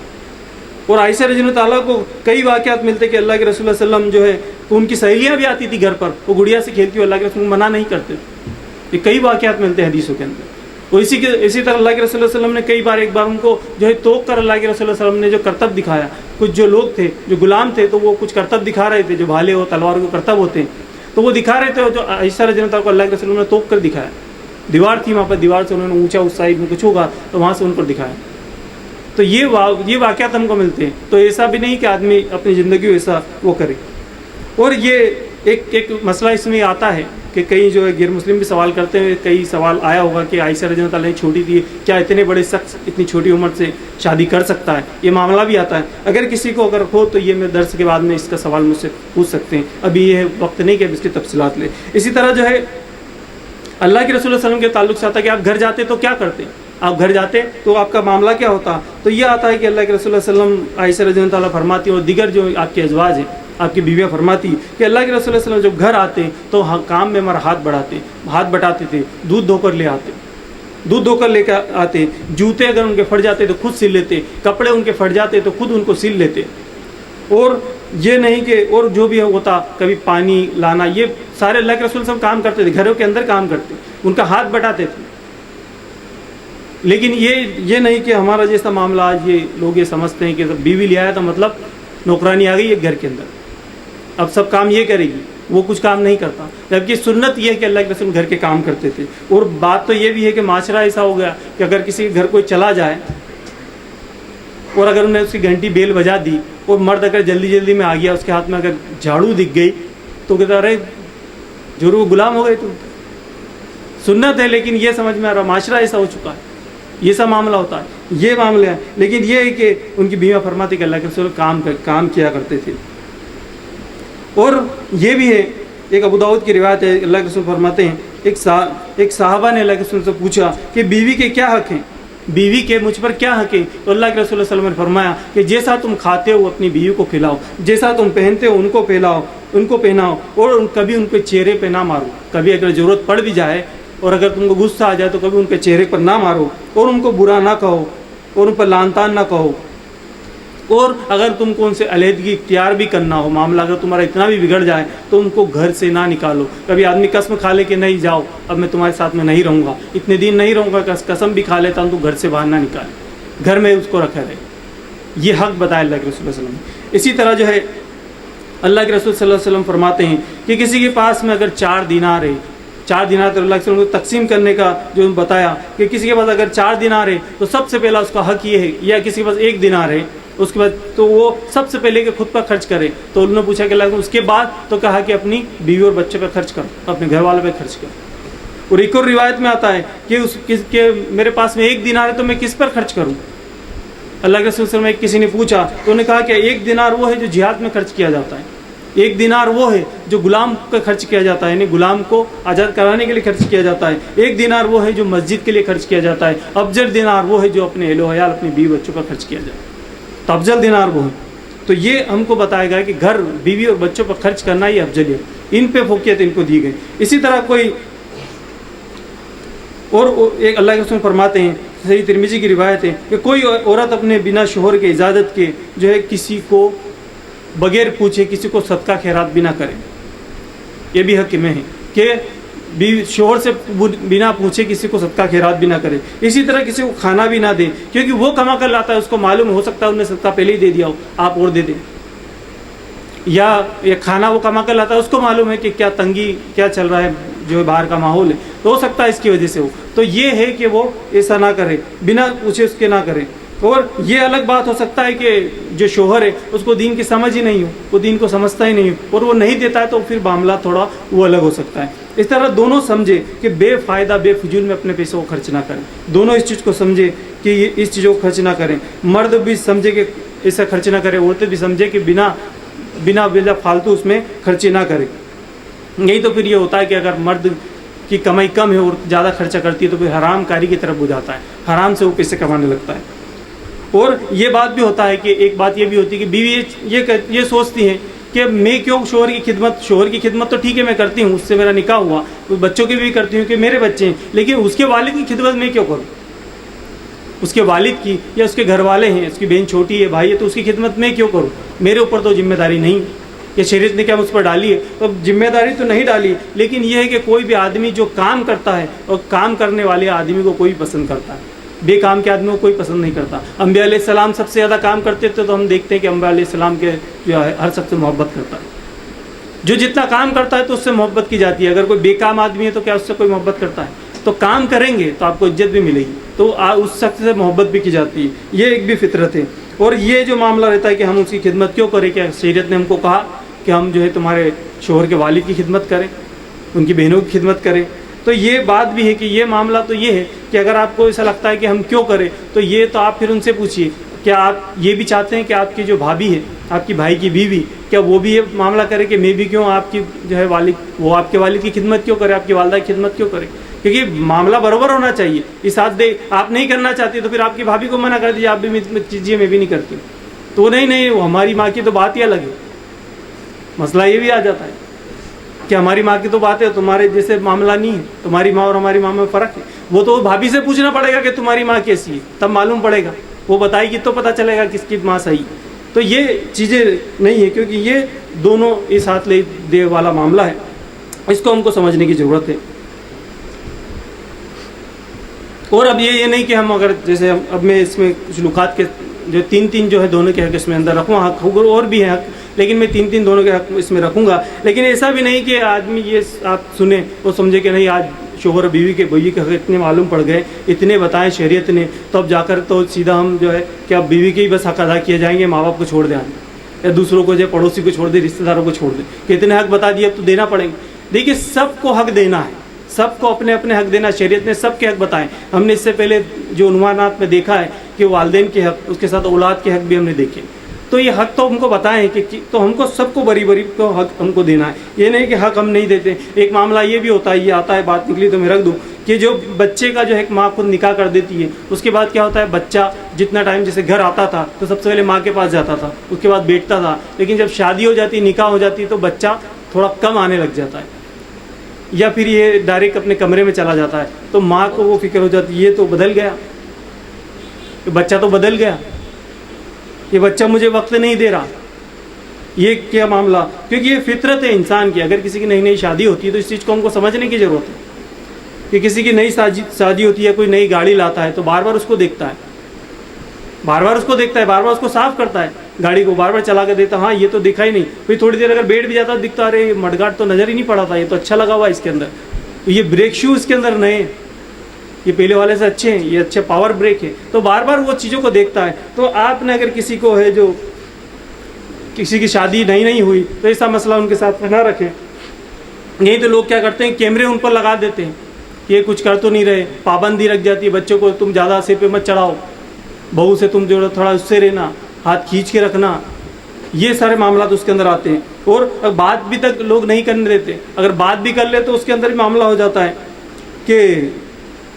اور عائشہ رضی اللہ تعالیٰ کو کئی واقعات ملتے کہ اللہ کے رسول صلی اللہ علیہ وسلم جو ہے تو ان کی سہیلیاں بھی آتی تھی گھر پر، وہ گڑیا سے کھیلتی، اللہ کے رسول منع نہیں کرتے تھے۔ یہ کئی واقعات ملتے ہیں حدیثوں کے اندر۔ اور اسی طرح اللہ کے رسول صلی اللہ علیہ وسلم نے کئی بار ایک بار ان کو جو ہے توق کر اللہ کے رسول صلی اللہ علیہ وسلم نے جو کرتب دکھایا، کچھ جو لوگ تھے جو غلام تھے تو وہ کچھ کرتب دکھا رہے تھے، جو بھالے ہو تلوار کو کرتب ہوتے ہیں تو وہ دکھا رہے تھے، جو عائشہ رضی اللہ تعالیٰ کو اللہ کے رسول نے توق کر دکھایا، دیوار تھی وہاں پر، دیوار سے انہوں نے اونچا اس سائڈ میں کچھ ہوگا تو وہاں سے ان پر دکھایا۔ تو یہ واقعات ہم کو ملتے ہیں۔ تو ایسا بھی نہیں کہ آدمی اپنی زندگی ایسا وہ کرے۔ اور یہ ایک مسئلہ اس میں آتا ہے کہ کئی جو ہے غیر مسلم بھی سوال کرتے ہیں، کئی سوال آیا ہوگا کہ عائشہ رضی اللہ تعالیٰ چھوٹی تھی، کیا اتنے بڑے شخص اتنی چھوٹی عمر سے شادی کر سکتا ہے؟ یہ معاملہ بھی آتا ہے۔ اگر کسی کو اگر ہو تو یہ میں درس کے بعد میں اس کا سوال مجھ سے پوچھ سکتے ہیں، ابھی یہ وقت نہیں کہ اب اس کی تفصیلات لیں۔ اسی طرح جو ہے اللہ کے رسول صلی اللہ علیہ وسلم کے تعلق سے آتا ہے کہ آپ گھر جاتے تو کیا کرتے، آپ گھر جاتے تو آپ کا معاملہ کیا ہوتا؟ تو یہ آتا ہے کہ اللہ کے رسول صلی اللہ علیہ وسلم عائشہ رضی اللہ تعالیٰ فرماتی اور دیگر جو آپ کے ازواج ہیں، آپ کی بیویاں فرماتی کہ اللہ کے رسول صلی اللہ علیہ وسلم جب گھر آتے تو کام میں ہمارا ہاتھ بٹاتے تھے، دودھ دھو کر لے کے آتے، جوتے اگر ان کے پھٹ جاتے تو خود سل لیتے، کپڑے ان کے پھٹ جاتے تو خود ان کو سل لیتے۔ اور یہ نہیں کہ اور جو بھی ہوتا کبھی پانی لانا، یہ سارے اللہ کے رسول صلی اللہ علیہ وسلم کام کرتے تھے، گھروں کے اندر کام کرتے، ان کا ہاتھ بٹاتے تھے۔ لیکن یہ نہیں کہ ہمارا جیسا معاملہ آج یہ لوگ یہ سمجھتے ہیں کہ بیوی لے آیا تو مطلب نوکرانی آ گئی ہے گھر کے اندر، اب سب کام یہ کرے گی، وہ کچھ کام نہیں کرتا، جبکہ سنت یہ ہے کہ اللہ کے رسول گھر کے کام کرتے تھے۔ اور بات تو یہ بھی ہے کہ معاشرہ ایسا ہو گیا کہ اگر کسی کے گھر کوئی چلا جائے اور اگر انہیں اس کی گھنٹی بیل بجا دی اور مرد اگر جلدی میں آ گیا، اس کے ہاتھ میں اگر جھاڑو دکھ گئی تو کہتا ارے ضرور وہ غلام ہو گئے۔ تو سنت ہے، لیکن یہ سمجھ میں آ رہا معاشرہ ایسا ہو چکا ہے، یہ سب معاملہ ہوتا ہے، یہ معاملہ ہے۔ لیکن یہ ہے کہ ان کی بیویاں فرماتی کہ اللہ کے رسول کام کیا کرتے تھے۔ اور یہ بھی ہے ایک ابو داؤد کی روایت ہے، اللہ کے رسول فرماتے ہیں ایک صحابہ نے اللہ کے رسول سے پوچھا کہ بیوی کے کیا حق ہیں، بیوی کے مجھ پر کیا حق ہیں؟ تو اللہ کے رسول صلی اللہ علیہ وسلم نے فرمایا کہ جیسا تم کھاتے ہو اپنی بیوی کو کھلاؤ، جیسا تم پہنتے ہو ان کو پہناؤ، اور کبھی ان کے چہرے پہ نہ مارو، کبھی اگر ضرورت پڑ بھی جائے اور اگر تم کو غصہ آ جائے تو کبھی ان کے چہرے پر نہ مارو، اور ان کو برا نہ کہو اور ان پر لعن طعن نہ کہو۔ اور اگر تم کو ان سے علیحدگی اختیار بھی کرنا ہو، معاملہ اگر تمہارا اتنا بھی بگڑ جائے تو ان کو گھر سے نہ نکالو۔ کبھی آدمی قسم کھا لے کہ نہیں جاؤ اب میں تمہارے ساتھ میں نہیں رہوں گا، اتنے دن نہیں رہوں گا، قسم بھی کھا لیتا ہوں، تو گھر سے باہر نہ نکالے، گھر میں اس کو رکھا رہے۔ یہ حق بتایا اللہ کے رسول صلی اللہ علیہ وسلم نے۔ اسی طرح جو ہے اللہ کے رسول صلی اللہ علیہ وسلم فرماتے ہیں کہ کسی کے پاس میں اگر 4 دینار ہے، 4 دینار تو اللہ کے رسول کو تقسیم کرنے کا جو بتایا کہ کسی کے پاس اگر 4 دینار ہے تو سب سے پہلا اس کا حق یہ ہے، یا کسی کے پاس 1 دینار ہے اس کے بعد تو وہ سب سے پہلے کہ خود پر خرچ کرے۔ تو انہوں نے پوچھا کہ اللہ اس کے بعد، تو کہا کہ اپنی بیوی اور بچے پہ خرچ کرو، اپنے گھر والوں پہ خرچ کرو۔ اور ایک اور روایت میں آتا ہے کہ میرے پاس میں 1 دینار ہے تو میں کس پر خرچ کروں؟ اللہ کے رسول صلی اللہ علیہ وسلم کسی نے پوچھا تو انہوں نے کہا کہ 1 دینار وہ ہے جو جہاد میں خرچ کیا جاتا ہے، 1 دینار وہ ہے جو غلام کا خرچ کیا جاتا ہے، یعنی غلام کو آزاد کرانے کے لیے خرچ کیا جاتا ہے، 1 دینار وہ ہے جو مسجد کے لیے خرچ کیا جاتا ہے، افضل دینار وہ ہے جو اپنے اہل و عیال اپنی بیوی بچوں پر خرچ کیا جاتا ہے، تو افضل دینار وہ ہے۔ تو یہ ہم کو بتایا گیا کہ گھر، بیوی اور بچوں پر خرچ کرنا یہ افضل ہے، ان پہ فوقیت ان کو دی گئی۔ اسی طرح کوئی اور ایک اللہ کے رسول فرماتے ہیں، صحیح ترمذی کی روایت ہے کہ کوئی عورت اپنے بنا شوہر کے اجازت کے جو ہے کسی کو بغیر پوچھے کسی کو صدقہ خیرات بھی نہ کرے، یہ بھی حق میں ہے کہ شوہر سے بنا پوچھے کسی کو صدقہ خیرات بھی نہ کرے۔ اسی طرح کسی کو کھانا بھی نہ دے، کیونکہ وہ کما کر لاتا ہے، اس کو معلوم ہو سکتا ہے انہوں نے صدقہ پہلے ہی دے دیا ہو، آپ اور دے دیں، یا کھانا وہ کما کر لاتا ہے، اس کو معلوم ہے کہ کیا تنگی کیا چل رہا ہے، جو ہے باہر کا ماحول ہے، تو ہو سکتا ہے اس کی وجہ سے ہو، تو یہ ہے کہ وہ ایسا نہ کرے، بنا پوچھے اس کے نہ کرے۔ اور یہ الگ بات ہو سکتا ہے کہ جو شوہر ہے اس کو دین کی سمجھ ہی نہیں ہو، وہ دین کو سمجھتا ہی نہیں ہو اور وہ نہیں دیتا ہے، تو پھر معاملہ تھوڑا وہ الگ ہو سکتا ہے۔ اس طرح دونوں سمجھے کہ بے فائدہ بے فضول میں اپنے پیسوں کو خرچ نہ کریں، دونوں اس چیز کو سمجھے کہ یہ اس چیزوں کو خرچ نہ کریں، مرد بھی سمجھے کہ ایسا خرچ نہ کرے، عورتیں بھی سمجھے کہ بنا وجہ فالتو اس میں خرچے نہ کرے۔ نہیں تو پھر یہ ہوتا ہے کہ اگر مرد کی کمائی کم ہے اور زیادہ خرچہ کرتی ہے تو پھر حرام کاری کی طرف ہو جاتا ہے، حرام سے وہ پیسے کمانے لگتا ہے۔ اور یہ بات بھی ہوتا ہے کہ ایک بات یہ بھی ہوتی ہے کہ بیوی یہ سوچتی ہے کہ میں کیوں شوہر کی خدمت تو ٹھیک ہے میں کرتی ہوں، اس سے میرا نکاح ہوا، بچوں کی بھی کرتی ہوں کہ میرے بچے ہیں، لیکن اس کے والد کی خدمت میں کیوں کروں؟ اس کے والد کی یا اس کے گھر والے ہیں، اس کی بہن چھوٹی ہے، بھائی ہے، تو اس کی خدمت میں کیوں کروں؟ میرے اوپر تو ذمہ داری نہیں، کہ شریعت نے کیا مجھ پر ڈالی ہے؟ تو ذمہ داری تو نہیں ڈالی، لیکن یہ ہے کہ کوئی بھی آدمی جو کام کرتا ہے اور کام کرنے والے آدمی کو کوئی پسند کرتا ہے، بے کام کے آدمی کو کوئی پسند نہیں کرتا۔ انبیاء علیہ السلام سب سے زیادہ کام کرتے تھے، تو ہم دیکھتے ہیں کہ انبیاء علیہ السلام کے جو ہے ہر سب سے محبت کرتا ہے، جو جتنا کام کرتا ہے تو اس سے محبت کی جاتی ہے۔ اگر کوئی بے کام آدمی ہے تو کیا اس سے کوئی محبت کرتا ہے؟ تو کام کریں گے تو آپ کو عزت بھی ملے گی، تو اس شخص سے محبت بھی کی جاتی ہے، یہ ایک بھی فطرت ہے۔ اور یہ جو معاملہ رہتا ہے کہ ہم اس کی خدمت کیوں کریں، کہ شریعت نے ہم کو کہا کہ ہم جو ہے تمہارے شوہر کے والد کی خدمت کریں، ان کی بہنوں کی خدمت کریں، تو یہ بات بھی ہے کہ یہ معاملہ تو یہ ہے کہ اگر آپ کو ایسا لگتا ہے کہ ہم کیوں کریں، تو یہ تو آپ پھر ان سے پوچھیے، کیا آپ یہ بھی چاہتے ہیں کہ آپ کی جو بھابھی ہے، آپ کی بھائی کی بیوی، کیا وہ بھی یہ معاملہ کرے کہ میں بھی کیوں آپ کی جو ہے وہ آپ کے والد کی خدمت کیوں کرے، آپ کی والدہ کی خدمت کیوں کرے؟ کیونکہ معاملہ برابر ہونا چاہیے۔ اس ساتھ دے آپ نہیں کرنا چاہتے تو پھر آپ کی بھابھی کو منع کر دیجیے، آپ بھی کیجیے، میں بھی نہیں کرتی، تو نہیں وہ ہماری ماں کی تو بات ہی الگ ہے۔ مسئلہ یہ بھی آ جاتا ہے کہ ہماری ماں کی تو بات ہے، تمہارے جیسے معاملہ نہیں ہے، تمہاری ماں اور ہماری ماں میں فرق ہے۔ وہ تو بھابھی سے پوچھنا پڑے گا کہ تمہاری ماں کیسی ہے، تب معلوم پڑے گا، وہ بتائے گی تو پتہ چلے گا کس کی ماں صحیح۔ تو یہ چیزیں نہیں ہے، کیونکہ یہ دونوں ایک ساتھ لے دے والا معاملہ ہے، اس کو ہم کو سمجھنے کی ضرورت ہے۔ اور اب یہ نہیں کہ ہم اگر جیسے اب میں اس میں کچھ لکات کے جو تین جو ہے دونوں کے حق اس میں اندر رکھوں، حق اور بھی ہے حق، لیکن میں تین دونوں کے حق اس میں رکھوں گا۔ لیکن ایسا بھی نہیں کہ آدمی یہ آپ سنیں وہ سمجھے کہ نہیں آج شوہر اور بیوی کے حق اتنے معلوم پڑ گئے، اتنے بتائیں شریعت نے، تو اب جا کر تو سیدھا ہم جو ہے کہ اب بیوی کے ہی بس حق ادا کیے جائیں گے، ماں باپ کو چھوڑ دیں یا دوسروں کو جو پڑوسی کو چھوڑ دیں، رشتہ داروں کو چھوڑ دیں کہ اتنے حق بتا دیے اب تو دینا پڑیں گے۔ دیکھیے سب کو حق دینا ہے، سب کو اپنے اپنے حق دینا، شریعت نے سب کے حق بتائیں۔ ہم نے اس سے پہلے جو عنوانات میں دیکھا ہے کہ والدین کے حق، اس کے ساتھ اولاد کے حق بھی ہم نے دیکھے، تو یہ حق تو ہم کو بتائیں کہ تو ہم کو سب کو بری کو حق ہم کو دینا ہے، یہ نہیں کہ حق ہم نہیں دیتے۔ ایک معاملہ یہ بھی ہوتا ہے، یہ آتا ہے، بات نکلی تو میں رکھ دوں، کہ جو بچے کا جو ہے ماں خود نکاح کر دیتی ہے، اس کے بعد کیا ہوتا ہے، بچہ جتنا ٹائم جیسے گھر آتا تھا تو سب سے پہلے ماں کے پاس جاتا تھا، اس کے بعد بیٹھتا تھا، لیکن جب شادی ہو جاتی، نکاح ہو جاتی، تو بچہ تھوڑا کم آنے لگ جاتا ہے، یا پھر یہ ڈائریکٹ اپنے کمرے میں چلا جاتا ہے، تو ماں کو وہ فکر ہو جاتی ہے یہ تو بدل گیا، بچہ تو بدل گیا، یہ بچہ مجھے وقت نہیں دے رہا، یہ کیا معاملہ. کیونکہ یہ فطرت ہے انسان کی. اگر کسی کی نئی نئی شادی ہوتی ہے تو اس چیز کو ہم کو سمجھنے کی ضرورت ہے کہ کسی کی نئی شادی ہوتی ہے، کوئی نئی گاڑی لاتا ہے تو بار بار اس کو دیکھتا ہے، بار بار اس کو صاف کرتا ہے، گاڑی کو بار بار چلا کے دیتا. ہاں یہ تو دکھا ہی نہیں، پھر تھوڑی دیر اگر بیٹھ بھی جاتا دکھتا، ارے یہ مڈگاٹ تو نظر ہی نہیں پڑا تھا، یہ تو اچھا لگا ہوا اس کے اندر. تو یہ بریک شو اس کے اندر نئے ہیں، یہ پہلے والے سے اچھے ہیں، یہ اچھے پاور بریک ہے. تو بار بار وہ چیزوں کو دیکھتا ہے. تو آپ نے اگر کسی کو ہے جو کسی کی شادی نہیں ہوئی تو ایسا مسئلہ ان کے ساتھ نہ رکھیں. نہیں تو لوگ کیا کرتے ہیں، کیمرے ان پر لگا دیتے ہیں، یہ کچھ کر تو نہیں رہے، پابندی رکھ جاتی ہے بچوں کو، تم زیادہ سر پہ مت چڑھاؤ، بہو سے تم جو تھوڑا اس سے رہنا، ہاتھ کھینچ کے رکھنا. یہ سارے معاملات اس کے اندر آتے ہیں. اور بات بھی تک لوگ نہیں کرنے دیتے. اگر بات بھی کر لے تو اس کے اندر بھی معاملہ ہو جاتا ہے کہ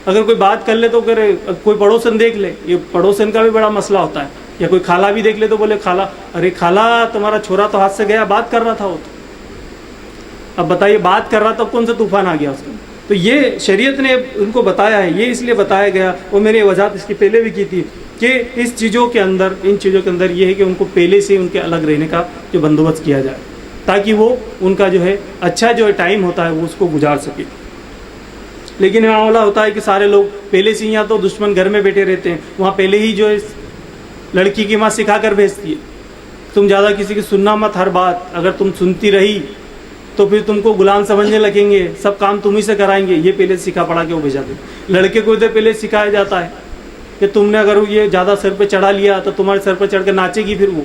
اگر کوئی بات کر لے تو کوئی پڑوسن دیکھ لے، یہ پڑوسن کا بھی بڑا مسئلہ ہوتا ہے. یا کوئی خالہ بھی دیکھ لے تو بولے خالہ، ارے خالہ تمہارا چھوڑا تو ہاتھ سے گیا، بات کر رہا تھا وہ تو. اب بتائیے بات کر رہا تو کون سا طوفان آ گیا اس کو. تو یہ شریعت نے ان کو بتایا ہے، یہ اس لیے بتایا گیا. اور میں نے وضاحت اس کی پہلے بھی کی تھی کہ اس چیزوں کے اندر، ان چیزوں کے اندر یہ ہے کہ ان کو پہلے سے ان کے الگ رہنے کا جو بندوبست کیا جائے تاکہ وہ ان کا جو ہے اچھا جو ٹائم ہوتا ہے وہ اس کو گزار سکے. لیکن معاملہ ہوتا ہے کہ سارے لوگ پہلے سے یا تو دشمن گھر میں بیٹھے رہتے ہیں، وہاں پہلے ہی جو ہے لڑکی کی ماں سکھا کر بھیجتی ہے تم زیادہ کسی کی سننا مت، ہر بات اگر تم سنتی رہی تو پھر تم کو غلام سمجھنے لگیں گے، سب کام تم ہی سے کرائیں گے. یہ پہلے سکھا پڑھا کے وہ بھیجا دے. لڑکے کو ادھر پہلے سکھایا جاتا ہے کہ تم نے اگر یہ زیادہ سر پہ چڑھا لیا تو تمہارے سر پہ چڑھ کے ناچے گی پھر وہ.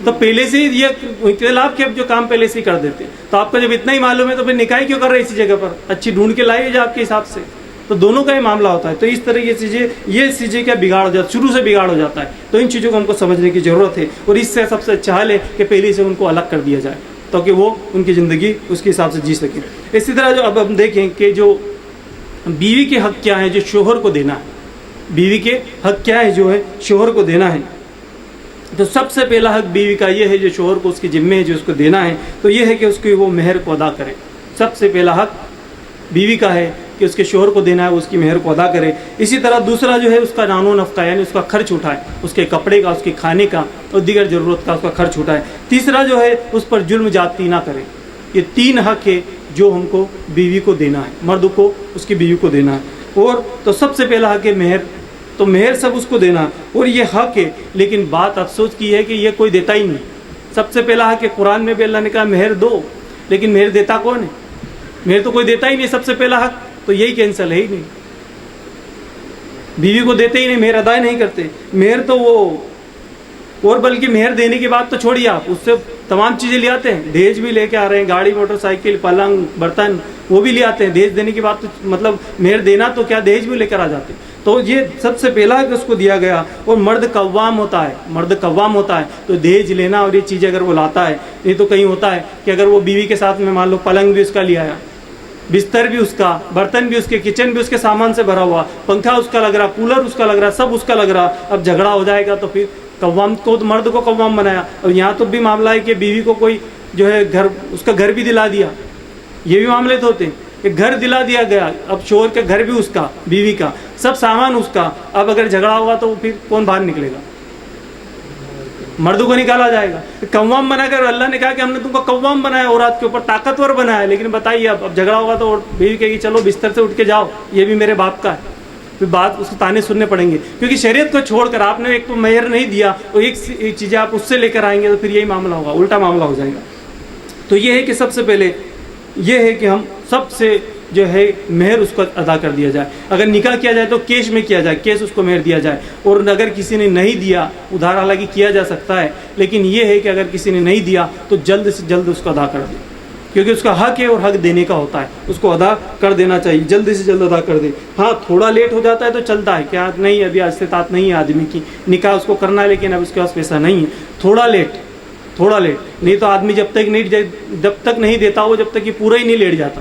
تو پہلے سے ہی یہ اختلاف کے جو کام پہلے سے ہی کر دیتے. تو آپ کو جب اتنا ہی معلوم ہے تو پھر نکاح کیوں کر رہے اسی جگہ پر، اچھی ڈھونڈ کے لائے جا آپ کے حساب سے. تو دونوں کا ہی معاملہ ہوتا ہے. تو اس طرح یہ چیزیں کیا بگاڑ ہو جاتا ہے، شروع سے بگاڑ ہو جاتا ہے. تو ان چیزوں کو ہم کو سمجھنے کی ضرورت ہے. اور اس سے سب سے اچھا حل ہے کہ پہلے سے ان کو الگ کر دیا جائے تاکہ وہ ان کی زندگی اس کے حساب سے جی سکیں. اسی طرح جو اب ہم دیکھیں کہ جو بیوی کے حق کیا ہیں جو شوہر کو دینا ہے، بیوی کے حق کیا ہے جو ہے شوہر کو دینا ہے. تو سب سے پہلا حق بیوی کا یہ ہے جو شوہر کو اس کی ذمہ ہے جو اس کو دینا ہے، تو یہ ہے کہ اس کی وہ مہر کو ادا کرے. سب سے پہلا حق بیوی کا ہے کہ اس کے شوہر کو دینا ہے، وہ اس کی مہر کو ادا کرے. اسی طرح دوسرا جو ہے اس کا نان و نفقہ یعنی اس کا خرچ اٹھائے، اس کے کپڑے کا، اس کے کھانے کا اور دیگر ضرورت کا اس کا خرچ اٹھائے. تیسرا جو ہے اس پر ظلم زیادتی نہ کرے. یہ 3 حق ہے جو ہم کو بیوی کو دینا ہے، مرد کو اس کی بیوی کو دینا ہے. اور تو سب سے پہلا حق ہے مہر. تو مہر سب اس کو دینا اور یہ حق ہے. لیکن بات افسوس کی ہے کہ یہ کوئی دیتا ہی نہیں. سب سے پہلا حق ہے، قرآن میں بھی اللہ نے کہا مہر دو، لیکن مہر دیتا کون ہے؟ مہر تو کوئی دیتا ہی نہیں. سب سے پہلا حق تو یہی کینسل ہے ہی نہیں، بیوی کو دیتے ہی نہیں، مہر ادا نہیں کرتے. مہر تو وہ، اور بلکہ مہر دینے کی بات تو چھوڑیے آپ، اس سے تمام چیزیں لے آتے ہیں. دہیج بھی لے کے آ رہے ہیں، گاڑی موٹر سائیکل پلنگ برتن وہ بھی لے آتے ہیں. دہیج دینے کی بات تو مطلب مہر دینا تو کیا دہیج بھی لے کر آ جاتے ہیں. تو یہ سب سے پہلا کہ اس کو دیا گیا. اور مرد قوام ہوتا ہے، مرد قوام ہوتا ہے. تو دہیج لینا اور یہ چیزیں اگر وہ لاتا ہے، یہ تو کہیں ہوتا ہے کہ اگر وہ بیوی کے ساتھ میں مان لو پلنگ بھی اس کا لے آیا، بستر بھی اس کا، برتن بھی اس کے، کچن بھی اس کے سامان سے بھرا ہوا، پنکھا اس کا لگ رہا، کولر اس کا لگ رہا، سب اس کا لگ رہا. اب جھگڑا ہو جائے گا تو پھر قوام کو، مرد کو قوام بنایا. اور یہاں تو بھی معاملہ ہے کہ بیوی کو کوئی جو ہے گھر، اس کا گھر بھی دلا دیا. یہ بھی معاملے تو ہوتے ہیں کہ گھر دلا دیا گیا. اب شوہر کا گھر بھی اس کا، بیوی کا سب سامان اس کا. اب اگر جھگڑا ہوا تو پھر کون باہر نکلے گا؟ مرد کو نکالا جائے گا. قوام بنا کر اللہ نے کہا کہ ہم نے تم کو قوام بنایا، عورت کے اوپر طاقتور بنایا. لیکن بتائیے اب جھگڑا ہوگا تو بیوی کہے گی چلو بستر سے اٹھ کے جاؤ، یہ بھی میرے باپ کا ہے. پھر بات اس کو تانے سننے پڑیں گے. کیونکہ شریعت کو چھوڑ کر آپ نے ایک تو مہر نہیں دیا اور ایک چیزیں آپ اس سے لے کر آئیں گے تو پھر یہی معاملہ ہوگا، الٹا معاملہ ہو جائے گا. تو یہ ہے کہ سب سے پہلے یہ ہے کہ ہم سب سے جو ہے مہر اس کو ادا کر دیا جائے. اگر نکاح کیا جائے تو کیش میں کیا جائے، کیش اس کو مہر دیا جائے. اور اگر کسی نے نہیں دیا، ادھار حالانکہ کیا جا سکتا ہے، لیکن یہ ہے کہ اگر کسی نے نہیں دیا تو جلد سے جلد اس کو ادا کر دے. کیونکہ اس کا حق ہے اور حق دینے کا ہوتا ہے، اس کو ادا کر دینا چاہیے، جلد سے جلد ادا کر دے. ہاں تھوڑا لیٹ ہو جاتا ہے تو چلتا ہے، کیا نہیں ابھی استطاعت نہیں ہے آدمی کی، نکاح اس کو کرنا ہے لیکن اب اس کے پاس پیسہ نہیں ہے، تھوڑا لیٹ نہیں تو آدمی جب تک نہیں دیتا وہ جب تک یہ پورا ہی نہیں لیٹ جاتا،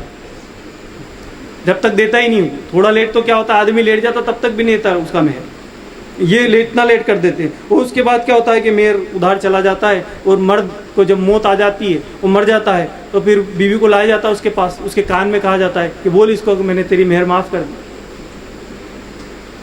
جب تک دیتا ہی نہیں. تھوڑا لیٹ تو کیا ہوتا ہے، آدمی لیٹ جاتا تب تک بھی نہیں دیتا اس کا مہر. یہ اتنا لیٹ کر دیتے ہیں. اور اس کے بعد کیا ہوتا ہے کہ مہر ادھار چلا جاتا ہے. اور مرد کو جب موت آ جاتی ہے، وہ مر جاتا ہے، تو پھر بیوی کو لایا جاتا ہے اس کے پاس، اس کے کان میں کہا جاتا ہے کہ بول اس کو کہ میں نے تیری مہر معاف کر دی.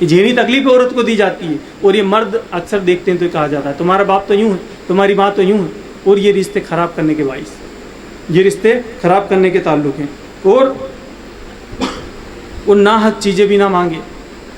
یہ ذہنی تکلیف عورت کو دی جاتی ہے، اور یہ مرد اکثر دیکھتے ہیں تو کہا جاتا ہے تمہارا باپ تو یوں ہے، تمہاری ماں تو یوں ہے، اور یہ رشتے خراب کرنے کے باعث، یہ رشتے خراب کرنے کے تعلق ہیں۔ اور وہ ناحق چیزیں بھی نہ مانگے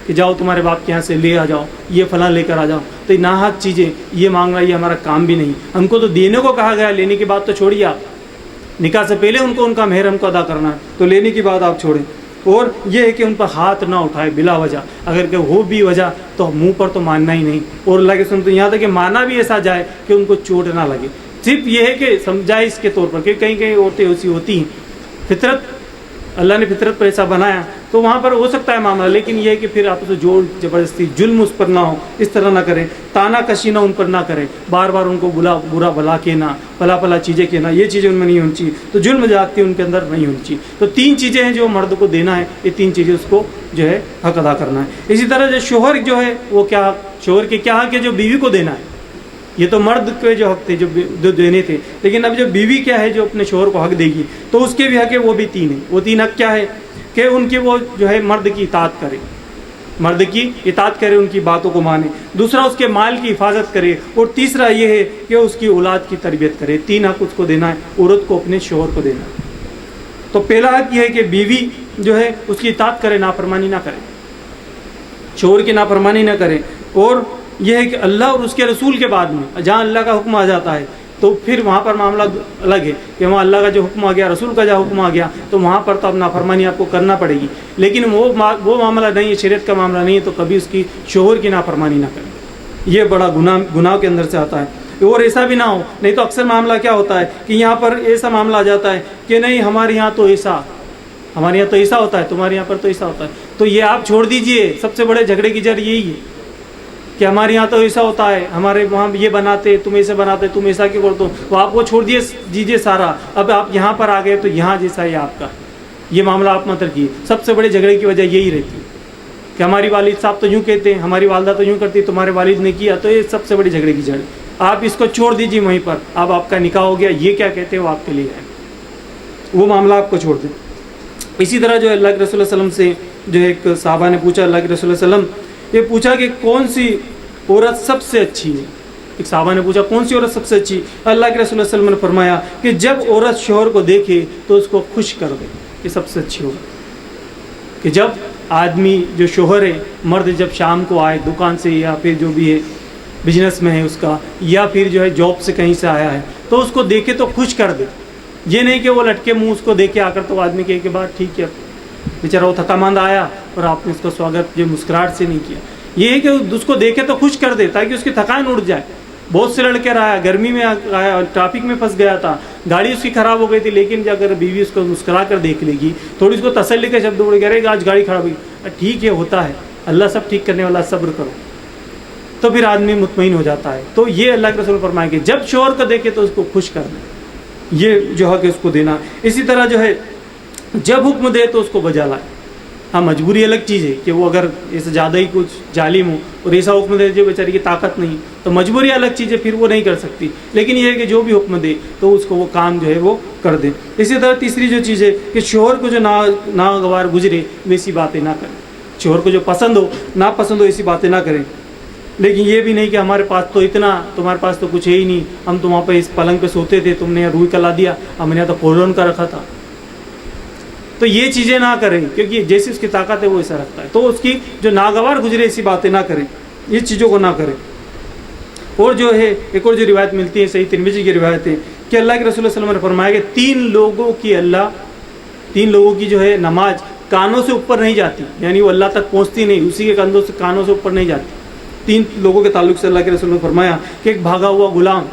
کہ جاؤ تمہارے باپ کے یہاں سے لے آ جاؤ، یہ فلاں لے کر آ جاؤ، تو ناحق چیزیں یہ مانگنا یہ ہمارا کام بھی نہیں۔ ہم کو تو دینے کو کہا گیا، لینے کی بات تو چھوڑیے آپ، نکاح سے پہلے ان کو ان کا مہر ہم کو ادا کرنا ہے، تو لینے کی بات آپ چھوڑیں۔ اور یہ ہے کہ ان پر ہاتھ نہ اٹھائے بلا وجہ، اگر کہ ہو بھی وجہ تو منہ پر تو ماننا ہی نہیں، اور اللہ کے سنت یہاں تک کہ مانا بھی ایسا جائے کہ ان کو چوٹ نہ لگے، صرف یہ ہے کہ سمجھائے اس کے طور پر، کہ کہیں کہیں عورتیں ایسی ہوتی ہیں، فطرت اللہ نے فطرت پر ایسا بنایا تو وہاں پر ہو سکتا ہے معاملہ، لیکن یہ ہے کہ پھر آپ اسے جوڑ زبردستی ظلم اس پر نہ ہو، اس طرح نہ کریں، تانا کشی نہ ان پر نہ کریں، بار بار ان کو برا بلا کے نہ پلا چیزیں کہنا، یہ چیزیں ان میں نہیں ہونی چاہیے، تو ظلم زیادتی ان کے اندر نہیں ہونی چاہیے۔ تو 3 چیزیں ہیں جو مرد کو دینا ہے، یہ 3 چیزیں اس کو جو ہے حق ادا کرنا ہے۔ اسی طرح جو شوہر جو ہے وہ کیا، شوہر کے کیا حق ہے جو بیوی کو دینا ہے، یہ تو مرد کے جو حق تھے جو دینے تھے، لیکن اب جو بیوی کیا ہے جو اپنے شوہر کو حق دے گی تو اس کے بھی حق ہے، وہ بھی 3 ہیں۔ وہ 3 حق کیا ہے کہ ان کی وہ جو ہے مرد کی اطاعت کرے، مرد کی اطاعت کرے، ان کی باتوں کو مانے، دوسرا اس کے مال کی حفاظت کرے، اور تیسرا یہ ہے کہ اس کی اولاد کی تربیت کرے۔ 3 حق اس کو دینا ہے، عورت کو اپنے شوہر کو دینا ہے۔ تو پہلا حق یہ ہے کہ بیوی جو ہے اس کی اطاعت کرے، نافرمانی نہ کرے، شوہر کی نافرمانی نہ کرے۔ اور یہ ہے کہ اللہ اور اس کے رسول کے بعد میں جہاں اللہ کا حکم آ جاتا ہے تو پھر وہاں پر معاملہ الگ ہے کہ وہاں اللہ کا جو حکم آ گیا، رسول کا جو حکم آ گیا، تو وہاں پر تو اب نافرمانی آپ کو کرنا پڑے گی، لیکن وہ معاملہ نہیں ہے، شریعت کا معاملہ نہیں ہے، تو کبھی اس کی شوہر کی نافرمانی نہ کرے، یہ بڑا گناہ کے اندر سے آتا ہے۔ اور ایسا بھی نہ ہو، نہیں تو اکثر معاملہ کیا ہوتا ہے کہ یہاں پر ایسا معاملہ آ جاتا ہے کہ نہیں ہمارے یہاں تو ایسا ہوتا ہے، تمہارے یہاں پر تو ایسا ہوتا ہے، تو یہ آپ چھوڑ دیجئے۔ سب سے بڑے جھگڑے کی جڑ یہی ہے کہ ہمارے یہاں تو ایسا ہوتا ہے، ہمارے وہاں یہ بناتے، تم ایسے بناتے، تم ایسا کیوں کرتے ہو، وہ آپ کو چھوڑ دیجیے سارا، اب آپ یہاں پر آ گئے تو یہاں جیسا ہے آپ کا، یہ معاملہ آپ مت رکھیے۔ سب سے بڑے جھگڑے کی وجہ یہی رہتی ہے کہ ہماری والد صاحب تو یوں کہتے ہیں، ہماری والدہ تو یوں کرتی، تمہارے والد نے کیا، تو یہ سب سے بڑی جھگڑے کی جڑ۔ آپ اس کو چھوڑ دیجیے وہیں پر، اب آپ کا نکاح ہو گیا، یہ کیا کہتے ہیں وہ آپ کے لیے ہے، وہ معاملہ آپ کو چھوڑ دیں۔ اسی طرح جو اللہ کے رسول صلی اللہ علیہ وسلم سے جو ایک صحابہ نے پوچھا، اللہ کے رسول صلی اللہ علیہ وسلم یہ پوچھا کہ کون سی عورت سب سے اچھی ہے، ایک صحابہ نے پوچھا کون سی عورت سب سے اچھی، اللہ کے رسول صلی اللہ علیہ وسلم نے فرمایا کہ جب عورت شوہر کو دیکھے تو اس کو خوش کر دے، یہ سب سے اچھی عورت، کہ جب آدمی جو شوہر ہے، مرد جب شام کو آئے دکان سے یا پھر جو بھی ہے بزنس میں ہے اس کا، یا پھر جو ہے جاب سے کہیں سے آیا ہے، تو اس کو دیکھے تو خوش کر دے، یہ نہیں کہ وہ لٹکے منہ اس کو دیکھے آ کر تو آدمی کہے کہ بات ٹھیک ہے، بیچارہ وہ تھکا ماندہ آیا اور آپ نے اس کا سواگت جو مسکراہٹ سے نہیں کیا، یہ ہے کہ اس کو دیکھے تو خوش کر دے تاکہ اس کی تھکان اڑ جائے۔ بہت سے لڑکے آیا، گرمی میں آیا، ٹریفک میں پھنس گیا تھا، گاڑی اس کی خراب ہو گئی تھی، لیکن اگر بیوی اس کو مسکرا کر دیکھ لے گی، تھوڑی اس کو تسلی کے شبد بولے گا، آج گاڑی خراب ہوئی، ٹھیک ہے ہوتا ہے، اللہ سب ٹھیک کرنے والا، صبر کرو، تو پھر آدمی مطمئن ہو جاتا ہے۔ تو یہ اللہ کے رسول فرمائیں گے جب شوہر کو دیکھے تو اس کو خوش کر دے، یہ جو حق ہے اس کو دینا۔ اسی طرح جو ہے جب حکم دے تو اس کو بجا لائے، ہاں مجبوری الگ چیز ہے کہ وہ اگر ایسے زیادہ ہی کچھ ظالم ہو اور ایسا حکم دے جو بیچاری کی طاقت نہیں تو مجبوری الگ چیز ہے، پھر وہ نہیں کر سکتی، لیکن یہ ہے کہ جو بھی حکم دے تو اس کو وہ کام جو ہے وہ کر دے۔ اسی طرح تیسری جو چیز ہے کہ شوہر کو جو ناگوار گزرے ویسی باتیں نہ کریں، شوہر کو جو پسند ہو ناپسند ہو ایسی باتیں نہ کریں، لیکن یہ بھی نہیں کہ ہمارے پاس تو اتنا، تمہارے پاس تو کچھ ہے ہی نہیں، ہم تو وہاں پہ اس پلنگ پہ سوتے تھے، تم نے روئی کلا دیا، ہم نے تو کولون کا رکھا تھا، تو یہ چیزیں نہ کریں، کیونکہ جیسی اس کی طاقت ہے وہ ایسا رکھتا ہے، تو اس کی جو ناگوار گزرے ایسی باتیں نہ کریں، یہ چیزوں کو نہ کریں۔ اور جو ہے ایک اور جو روایت ملتی ہے، صحیح ترمذی کی روایت ہے کہ اللہ کے رسول صلی اللہ علیہ وسلم نے فرمایا کہ 3 لوگوں کی جو ہے نماز کانوں سے اوپر نہیں جاتی، یعنی وہ اللہ تک پہنچتی نہیں، اسی کے کندھوں سے کانوں سے اوپر نہیں جاتی۔ 3 لوگوں کے تعلق سے اللہ کے رسول نے فرمایا کہ ایک بھاگا ہوا غلام،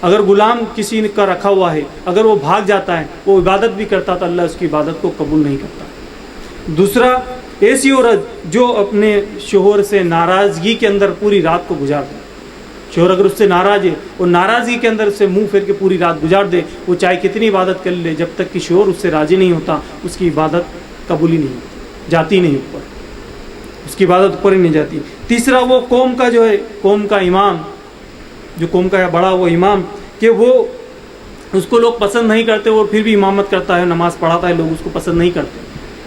اگر غلام کسی کا رکھا ہوا ہے، اگر وہ بھاگ جاتا ہے، وہ عبادت بھی کرتا تو اللہ اس کی عبادت کو قبول نہیں کرتا۔ دوسرا، ایسی عورت جو اپنے شوہر سے ناراضگی کے اندر پوری رات کو گزار دے، شوہر اگر اس سے ناراض ہے اور ناراضگی کے اندر سے منہ پھیر کے پوری رات گزار دے، وہ چاہے کتنی عبادت کر لے، جب تک کہ شوہر اس سے راضی نہیں ہوتا اس کی عبادت قبول ہی نہیں جاتی، نہیں اوپر، اس کی عبادت اوپر ہی نہیں جاتی۔ تیسرا، وہ قوم کا جو ہے، قوم کا امام، جو قوم کا بڑا وہ امام، کہ وہ اس کو لوگ پسند نہیں کرتے اور پھر بھی امامت کرتا ہے، نماز پڑھاتا ہے، لوگ اس کو پسند نہیں کرتے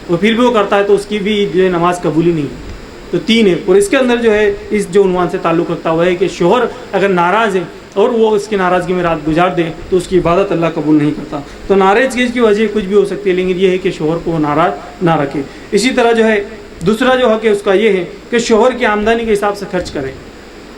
اور پھر بھی وہ کرتا ہے، تو اس کی بھی جو ہے نماز قبول ہی نہیں، تو 3 ہے. اور اس کے اندر جو ہے اس جو عنوان سے تعلق رکھتا ہوا ہے کہ شوہر اگر ناراض ہے اور وہ اس کی ناراضگی میں رات گزار دے تو اس کی عبادت اللہ قبول نہیں کرتا. تو ناراضگی کی وجہ کچھ بھی ہو سکتی ہے، لیکن یہ ہے کہ شوہر کو وہ ناراض نہ رکھے. اسی طرح جو ہے دوسرا جو حق ہے اس کا یہ ہے کہ شوہر کی آمدنی کے حساب سے خرچ کرے.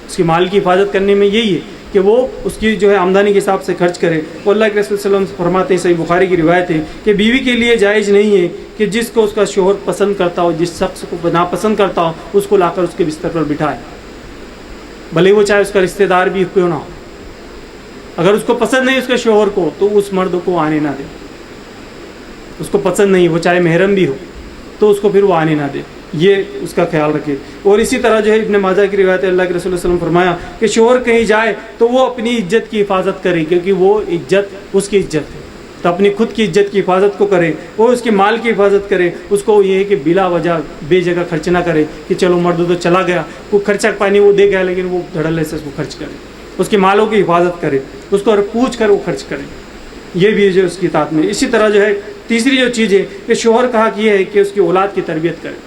اس کی مال کی حفاظت کرنے میں یہی ہے کہ وہ اس کی جو ہے آمدنی کے حساب سے خرچ کرے. اور اللہ کے رسول صلی اللہ علیہ وسلم فرماتے ہیں، صحیح بخاری کی روایت ہے کہ بیوی کے لیے جائز نہیں ہے کہ جس کو اس کا شوہر پسند کرتا ہو، جس شخص کو ناپسند کرتا ہو، اس کو لا کر اس کے بستر پر بٹھائے، بھلے وہ چاہے اس کا رشتہ دار بھی کیوں نہ ہو. اگر اس کو پسند نہیں اس کے شوہر کو تو اس مرد کو آنے نہ دے. اس کو پسند نہیں، وہ چاہے محرم بھی ہو تو اس کو پھر وہ آنے نہ دے. یہ اس کا خیال رکھے. اور اسی طرح جو ہے ابن ماجہ کی روایت ہے، اللہ کے رسول صلی اللہ علیہ وسلم فرمایا کہ شوہر کہیں جائے تو وہ اپنی عزت کی حفاظت کرے، کیونکہ وہ عزت اس کی عزت ہے. تو اپنی خود کی عزت کی حفاظت کو کرے اور اس کے مال کی حفاظت کرے. اس کو یہ ہے کہ بلا وجہ بے جگہ خرچ نہ کرے کہ چلو مرد تو چلا گیا، وہ خرچہ پانی وہ دے گیا لیکن وہ دھڑلے سے اس کو خرچ کرے. اس کے مالوں کی حفاظت کرے، اس کو پوچھ کر وہ خرچ کرے. یہ بھی جو اس کی اطاعت میں. اسی طرح جو ہے تیسری جو چیز ہے کہ شوہر کا حق یہ ہے کہ اس کی اولاد کی تربیت کرے.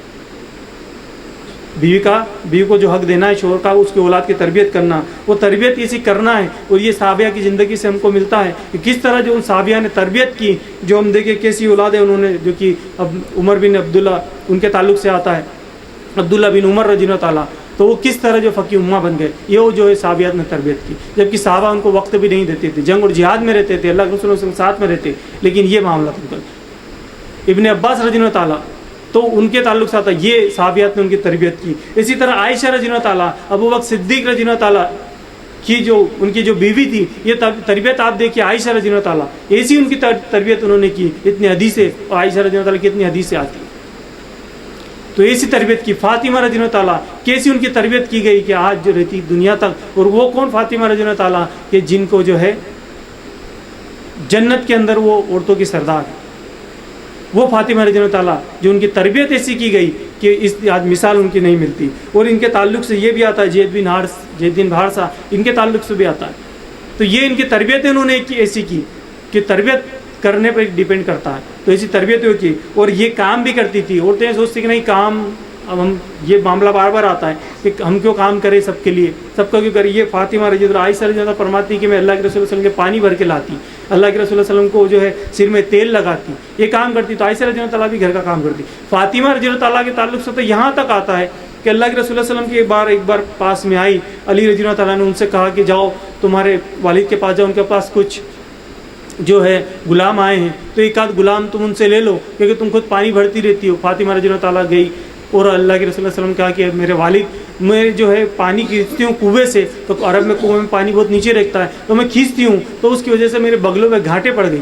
بیوی کو جو حق دینا ہے شوہر کا، اس کی اولاد کی تربیت کرنا، وہ تربیت اسی کرنا ہے. اور یہ صحابیہ کی زندگی سے ہم کو ملتا ہے کہ کس طرح جو ان صحابیہ نے تربیت کی، جو ہم دیکھیں کیسی اولادیں انہوں نے، جو کہ اب عمر بن عبداللہ ان کے تعلق سے آتا ہے، عبداللہ بن عمر رضی اللہ تعالیٰ، تو وہ کس طرح جو فقی امہ بن گئے. یہ وہ جو ہے صحابیات نے تربیت کی، جبکہ صحابہ ان کو وقت بھی نہیں دیتے تھے، جنگ اور جہاد میں رہتے تھے، اللہ کے رسول کے ساتھ میں رہتے، لیکن یہ معاملہ تھا. ابن عباس رضی اللہ تعالیٰ تو ان کے تعلق سے آتا ہے، یہ صحابیات نے ان کی تربیت کی. اسی طرح عائشہ رضی اللہ تعالیٰ، ابو بکر صدیق رضی اللہ تعالیٰ کی جو ان کی جو بیوی تھی، یہ تربیت آپ دیکھیے عائشہ رضی اللہ تعالیٰ، ایسی ان کی تربیت انہوں نے کی. اتنی حدیثیں، اور عائشہ رضی اللہ تعالیٰ کی اتنی حدیثیں آتی، تو ایسی تربیت کی. فاطمہ رضی اللہ تعالیٰ کیسی ان کی تربیت کی گئی کہ آج جو رہتی دنیا تک. اور وہ کون فاطمہ رضی اللہ تعالیٰ کہ جن کو جو ہے جنت کے اندر وہ عورتوں کی سردار، وہ فاطمہ رضی اللہ تعالیٰ جو ان کی تربیت ایسی کی گئی کہ اس آج مثال ان کی نہیں ملتی. اور ان کے تعلق سے یہ بھی آتا ہے زید بن حارثہ، ان کے تعلق سے بھی آتا ہے. تو یہ ان کی تربیتیں انہوں نے ایسی کی کہ تربیت کرنے پر ڈیپینڈ کرتا ہے. تو ایسی تربیت کی. اور یہ کام بھی کرتی تھی. عورتیں سوچتی کہ نہیں کام، اب ہم یہ معاملہ بار بار آتا ہے کہ ہم کیوں کام کریں سب کے لیے، سب کا کیوں کریں. یہ فاطمہ رضی اللہ، عائشہ رضی اللہ فرماتی کہ میں اللہ کے رسول صلی اللہ علیہ وسلم کے پانی بھر کے لاتی، اللہ کے رسول صلی اللہ علیہ وسلم کو جو ہے سر میں تیل لگاتی، یہ کام کرتی. تو عائشہ رضی اللہ تعالیٰ بھی گھر کا کام کرتی. فاطمہ رضی اللہ تعالیٰ کے تعلق سے تو یہاں تک آتا ہے کہ اللہ کے رسول صلی اللہ علیہ وسلم کی ایک بار پاس میں آئی، علی رضی اللہ تعالیٰ نے ان سے کہا کہ جاؤ تمہارے والد کے پاس جاؤ، ان کے پاس کچھ جو ہے غلام آئے ہیں، تو ایک آدھ غلام تم ان سے لے لو کیونکہ تم خود پانی بھرتی رہتی ہو. فاطمہ رضی اللہ تعالیٰ گئی اور اللہ کے رسول صلی اللہ علیہ وسلم کہا کہ میرے والد میں جو ہے پانی کھینچتی ہوں کنویں سے، تو عرب میں کنویں میں پانی بہت نیچے رہتا ہے، تو میں کھینچتی ہوں تو اس کی وجہ سے میرے بغلوں میں گھاٹے پڑ گئی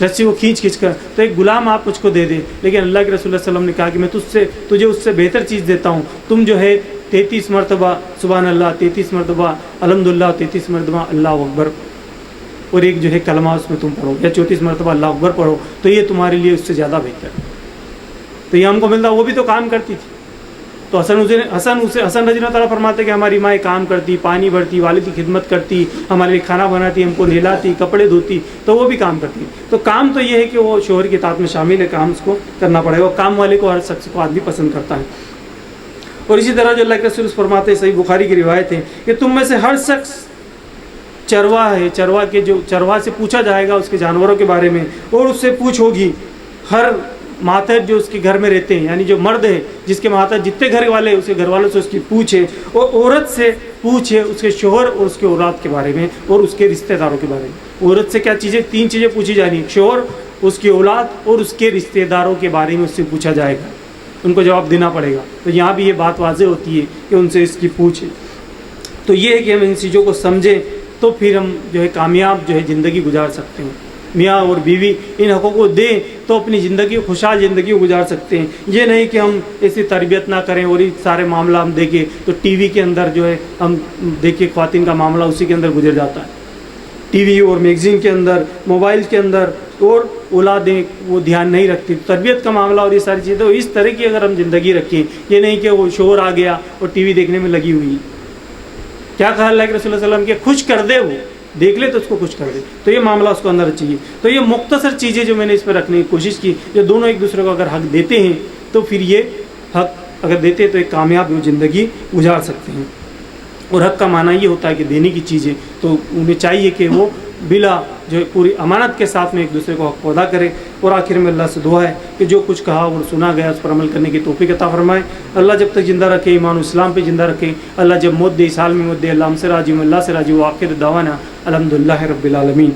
رسی کو کھینچ کر، تو ایک غلام آپ مجھ کو دے دے. لیکن اللہ کے رسول صلی اللہ علیہ وسلم نے کہا کہ میں تجھے اس سے بہتر چیز دیتا ہوں. تم جو ہے 33 مرتبہ سبحان اللہ، 33 مرتبہ الحمدللہ، 33 مرتبہ اللہ اکبر، اور ایک جو ہے کلمہ اس میں تم پڑھو، یا 34 مرتبہ اللہ اکبر پڑھو، تو یہ تمہارے لیے اس سے زیادہ بہتر ہے. تو یہ ہم کو ملتا. وہ بھی تو کام کرتی تھی. تو حسن رضی اللہ تعالیٰ فرماتے کہ ہماری مائیں کام کرتی، پانی بھرتی، والد کی خدمت کرتی، ہمارے لیے کھانا بناتی، ہم کو نہلاتی، کپڑے دھوتی، تو وہ بھی کام کرتی. تو کام تو یہ ہے کہ وہ شوہر کی اطاعت میں شامل ہے، کام اس کو کرنا پڑے گا. کام والے کو ہر شخص کو آدمی پسند کرتا ہے. اور اسی طرح جو اللہ کے رسول فرماتے ہیں، صحیح بخاری کی روایت ہے کہ تم میں سے ہر شخص چرواہ ہے، چرواہ سے پوچھا جائے گا اس کے جانوروں کے بارے میں، اور اس سے پوچھ ہوگی. ہر ماتحت جو اس کے گھر میں رہتے ہیں، یعنی جو مرد ہے جس کے ماتحت جتنے گھر والے اس کے گھر والوں سے اس کی پوچھے، اور عورت سے پوچھے اس کے شوہر اور اس کے اولاد کے بارے میں اور اس کے رشتہ داروں کے بارے میں. عورت سے کیا چیزیں؟ 3 چیزیں پوچھی جانی ہیں، شوہر، اس کی اولاد اور اس کے رشتہ داروں کے بارے میں اس سے پوچھا جائے گا، ان کو جواب دینا پڑے گا. تو یہاں بھی یہ بات واضح ہوتی ہے کہ ان سے اس کی پوچھے. تو یہ ہے کہ ہم ان چیزوں کو سمجھیں تو پھر ہم جو ہے کامیاب جو ہے زندگی گزار سکتے ہیں. میاں اور بیوی ان حقوق کو دیں تو اپنی زندگی خوشحال زندگی کو گزار سکتے ہیں. یہ نہیں کہ ہم ایسی تربیت نہ کریں اور یہ سارے معاملہ ہم دیکھیں تو ٹی وی کے اندر جو ہے ہم دیکھیں خواتین کا معاملہ اسی کے اندر گزر جاتا ہے. ٹی وی اور میگزین کے اندر، موبائل کے اندر، اور اولادیں وہ دھیان نہیں رکھتی. تربیت کا معاملہ اور یہ ساری چیزیں، تو اس طرح کی اگر ہم زندگی رکھیں، یہ نہیں کہ وہ شوہر آ گیا اور ٹی وی دیکھنے میں لگی ہوئی. کیا کہا اللہ کے رسول صلی اللہ علیہ وسلم کہ خوش کر دے، وہ دیکھ لے تو اس کو خوش کر دے. تو یہ معاملہ اس کو اندر چاہیے. تو یہ مختصر چیزیں جو میں نے اس پہ رکھنے کی کوشش کی، جو دونوں ایک دوسرے کو اگر حق دیتے ہیں تو پھر یہ حق اگر دیتے تو ایک کامیاب زندگی گزار سکتے ہیں. اور حق کا معنی یہ ہوتا ہے کہ دینے کی چیزیں، تو انہیں چاہیے کہ وہ بلا جو ہے پوری امانت کے ساتھ میں ایک دوسرے کو حق ادا کرے. اور آخر میں اللہ سے دعا ہے کہ جو کچھ کہا اور سنا گیا اس پر عمل کرنے کی توفیق عطا فرمائے. اللہ جب تک زندہ رکھے، ایمان و اسلام پہ زندہ رکھے. اللہ جب موت دے، اس حال میں موت دے. اللہ ہم سے راضی ہوں، اللہ سے راضی ہوں. آخر دعوانا الحمدللہ رب العالمین.